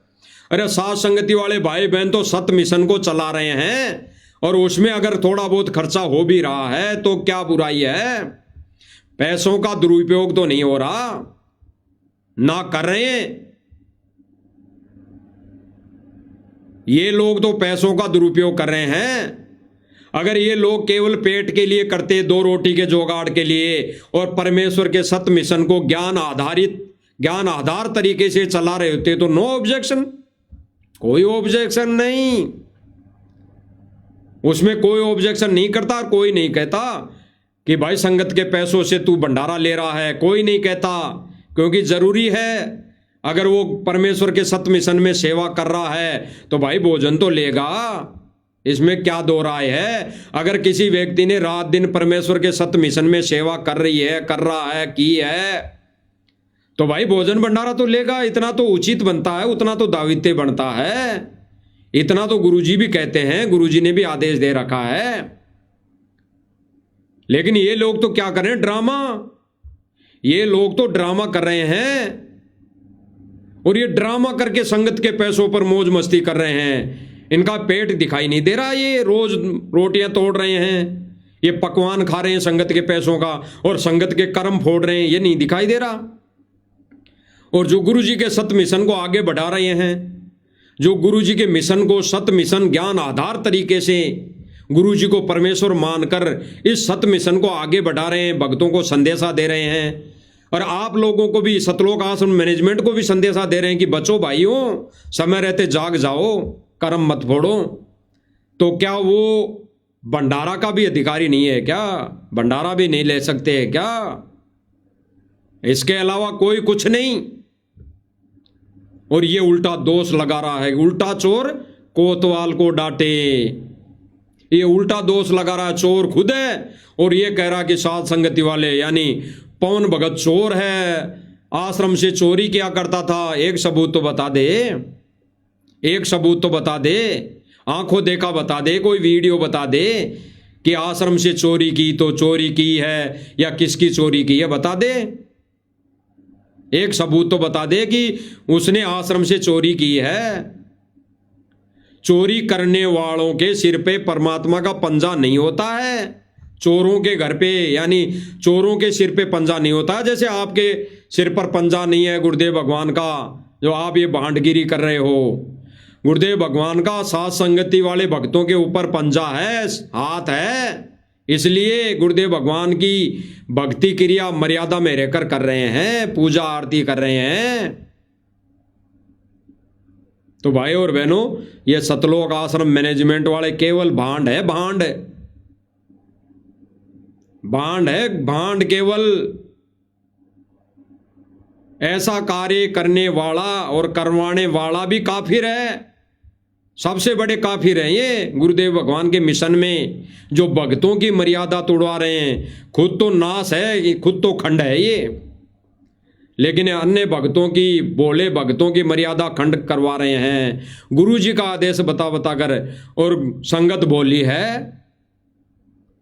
अरे साथ संगति वाले भाई बहन तो सत मिशन को चला रहे हैं और उसमें अगर थोड़ा बहुत खर्चा हो भी रहा है तो क्या बुराई है? पैसों का दुरुपयोग तो नहीं हो रहा ना कर रहे हैं। ये लोग तो पैसों का दुरुपयोग कर रहे हैं। अगर ये लोग केवल पेट के लिए करते, दो रोटी के जुगाड़ के लिए, और परमेश्वर के सत मिशन को ज्ञान आधार तरीके से चला रहे होते तो नो ऑब्जेक्शन, कोई ऑब्जेक्शन नहीं, उसमें कोई ऑब्जेक्शन नहीं करता। कोई नहीं कहता कि भाई संगत के पैसों से तू भंडारा ले रहा है, कोई नहीं कहता, क्योंकि जरूरी है। अगर वो परमेश्वर के सत मिशन में सेवा कर रहा है तो भाई भोजन तो लेगा, इसमें क्या दो राय है। अगर किसी व्यक्ति ने रात दिन परमेश्वर के सत मिशन में सेवा कर रहा है की है तो भाई भोजन भंडारा तो लेगा। इतना तो उचित बनता है, उतना तो दायित्व बनता है, इतना तो गुरुजी भी कहते हैं, गुरुजी ने भी आदेश दे रखा है। लेकिन ये लोग तो क्या कर रहे हैं? ड्रामा। ये लोग तो ड्रामा कर रहे हैं और ये ड्रामा करके संगत के पैसों पर मौज मस्ती कर रहे हैं। इनका पेट दिखाई नहीं दे रहा, ये रोज रोटियां तोड़ रहे हैं, ये पकवान खा रहे हैं संगत के पैसों का और संगत के कर्म फोड़ रहे हैं, ये नहीं दिखाई दे रहा। और जो गुरुजी के सत मिशन को आगे बढ़ा रहे हैं, जो गुरुजी के मिशन को सत मिशन ज्ञान आधार तरीके से गुरुजी को परमेश्वर मानकर इस सत मिशन को आगे बढ़ा रहे हैं, भक्तों को संदेशा दे रहे हैं और आप लोगों को भी, सतलोक आश्रम मैनेजमेंट को भी संदेशा दे रहे हैं कि बच्चों भाइयों, समय रहते जाग जाओ, कर्म मत फोड़ो। तो क्या वो भंडारा का भी अधिकारी नहीं है क्या? भंडारा भी नहीं ले सकते हैं क्या? इसके अलावा कोई कुछ नहीं। और ये उल्टा दोष लगा रहा है, उल्टा चोर कोतवाल को डांटे। ये उल्टा दोष लगा रहा है, चोर खुद है और ये कह रहा कि साध संगति वाले यानी पवन भगत चोर है, आश्रम से चोरी क्या करता था। एक सबूत तो बता दे, एक सबूत तो बता दे, आंखों देखा बता दे, कोई वीडियो बता दे कि आश्रम से चोरी की तो चोरी की है या किसकी चोरी की है, बता दे। एक सबूत तो बता दे कि उसने आश्रम से चोरी की है। चोरी करने वालों के सिर पे परमात्मा का पंजा नहीं होता है, चोरों के घर पे यानी चोरों के सिर पे पंजा नहीं होता है। जैसे आपके सिर पर पंजा नहीं है गुरुदेव भगवान का, जो आप ये भांडगिरी कर रहे हो। गुरुदेव भगवान का साथ संगति वाले भक्तों के ऊपर पंजा है, हाथ है, इसलिए गुरुदेव भगवान की भक्ति क्रिया मर्यादा में रहकर कर रहे हैं, पूजा आरती कर रहे हैं। तो भाई और बहनों, ये सतलोक आश्रम मैनेजमेंट वाले केवल भांड है, भांड है, भांड। केवल ऐसा कार्य करने वाला और करवाने वाला भी काफिर है, सबसे बड़े काफिर हैं ये गुरुदेव भगवान के मिशन में, जो भक्तों की मर्यादा तोड़वा रहे हैं। खुद तो नाश है, खुद तो खंड है ये, लेकिन अन्य भक्तों की, बोले भक्तों की मर्यादा खंड करवा रहे हैं। गुरुजी का आदेश बता कर और संगत बोली है,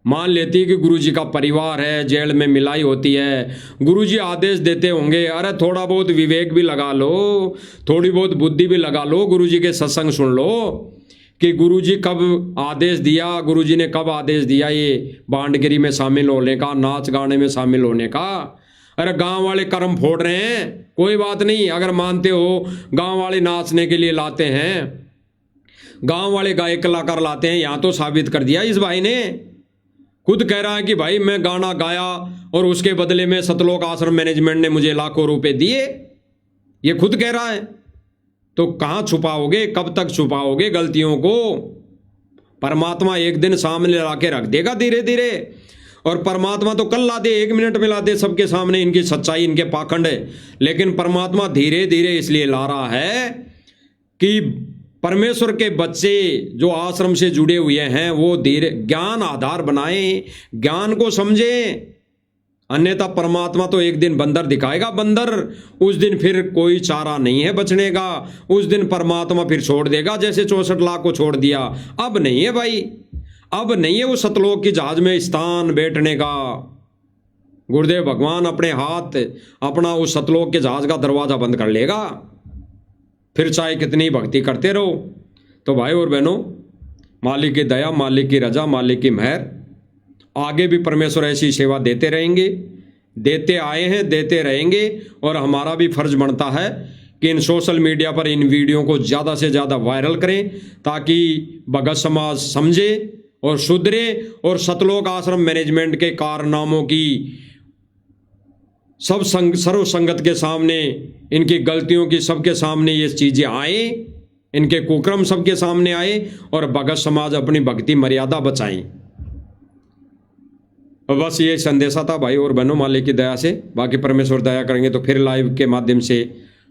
मान लेती है कि गुरुजी का परिवार है, जेल में मिलाई होती है, गुरुजी आदेश देते होंगे, अरे थोड़ा बहुत विवेक भी लगा लो, थोड़ी बहुत बुद्धि भी लगा लो, गुरुजी के सत्संग सुन लो कि गुरुजी कब आदेश दिया, गुरुजी ने कब आदेश दिया ये बांडगिरी में शामिल होने का, नाच गाने में शामिल होने का। अरे गांव वाले कर्म फोड़ रहे हैं, कोई बात नहीं, अगर मानते हो गांव वाले नाचने के लिए लाते हैं, गांव वाले गायक कलाकार लाते हैं, यहां तो साबित कर दिया इस भाई ने, खुद कह रहा है कि भाई मैं गाना गाया और उसके बदले में सतलोक आश्रम मैनेजमेंट ने मुझे लाखों रुपए दिए, ये खुद कह रहा है। तो कहां छुपाओगे, कब तक छुपाओगे गलतियों को? परमात्मा एक दिन सामने ला के रख देगा धीरे धीरे, और परमात्मा तो कल ला दे, 1 मिनट में ला दे सबके सामने इनकी सच्चाई, इनके पाखंड है, लेकिन परमात्मा धीरे धीरे इसलिए ला रहा है कि परमेश्वर के बच्चे जो आश्रम से जुड़े हुए हैं वो धीरे ज्ञान आधार बनाएं, ज्ञान को समझें, अन्यथा परमात्मा तो एक दिन बंदर दिखाएगा, बंदर, उस दिन फिर कोई चारा नहीं है बचने का, उस दिन परमात्मा फिर छोड़ देगा जैसे 64 लाख को छोड़ दिया। अब नहीं है भाई, अब नहीं है वो सतलोक की जहाज में स्थान बैठने का। गुरुदेव भगवान अपने हाथ अपना उस सतलोक के जहाज का दरवाजा बंद कर लेगा, फिर चाहे कितनी भक्ति करते रहो। तो भाई और बहनों, मालिक की दया, मालिक की रजा, मालिक की मेहर, आगे भी परमेश्वर ऐसी सेवा देते रहेंगे, देते आए हैं, देते रहेंगे, और हमारा भी फर्ज बनता है कि इन सोशल मीडिया पर इन वीडियो को ज़्यादा से ज़्यादा वायरल करें ताकि भगत समाज समझे और सुधरे और सतलोक आश्रम मैनेजमेंट के कारनामों की सर्व संगत के सामने, इनकी गलतियों की सबके सामने ये चीज़ें आए, इनके कुक्रम सबके सामने आए, और भगत समाज अपनी भक्ति मर्यादा बचाएं। बस ये संदेशा था भाई और बहनों, मालिक की दया से। बाकी परमेश्वर दया करेंगे तो फिर लाइव के माध्यम से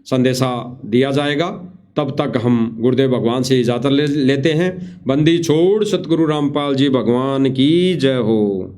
संदेशा दिया जाएगा। तब तक हम गुरुदेव भगवान से इजाज़त लेते हैं। बंदी छोड़ सतगुरु रामपाल जी भगवान की जय हो।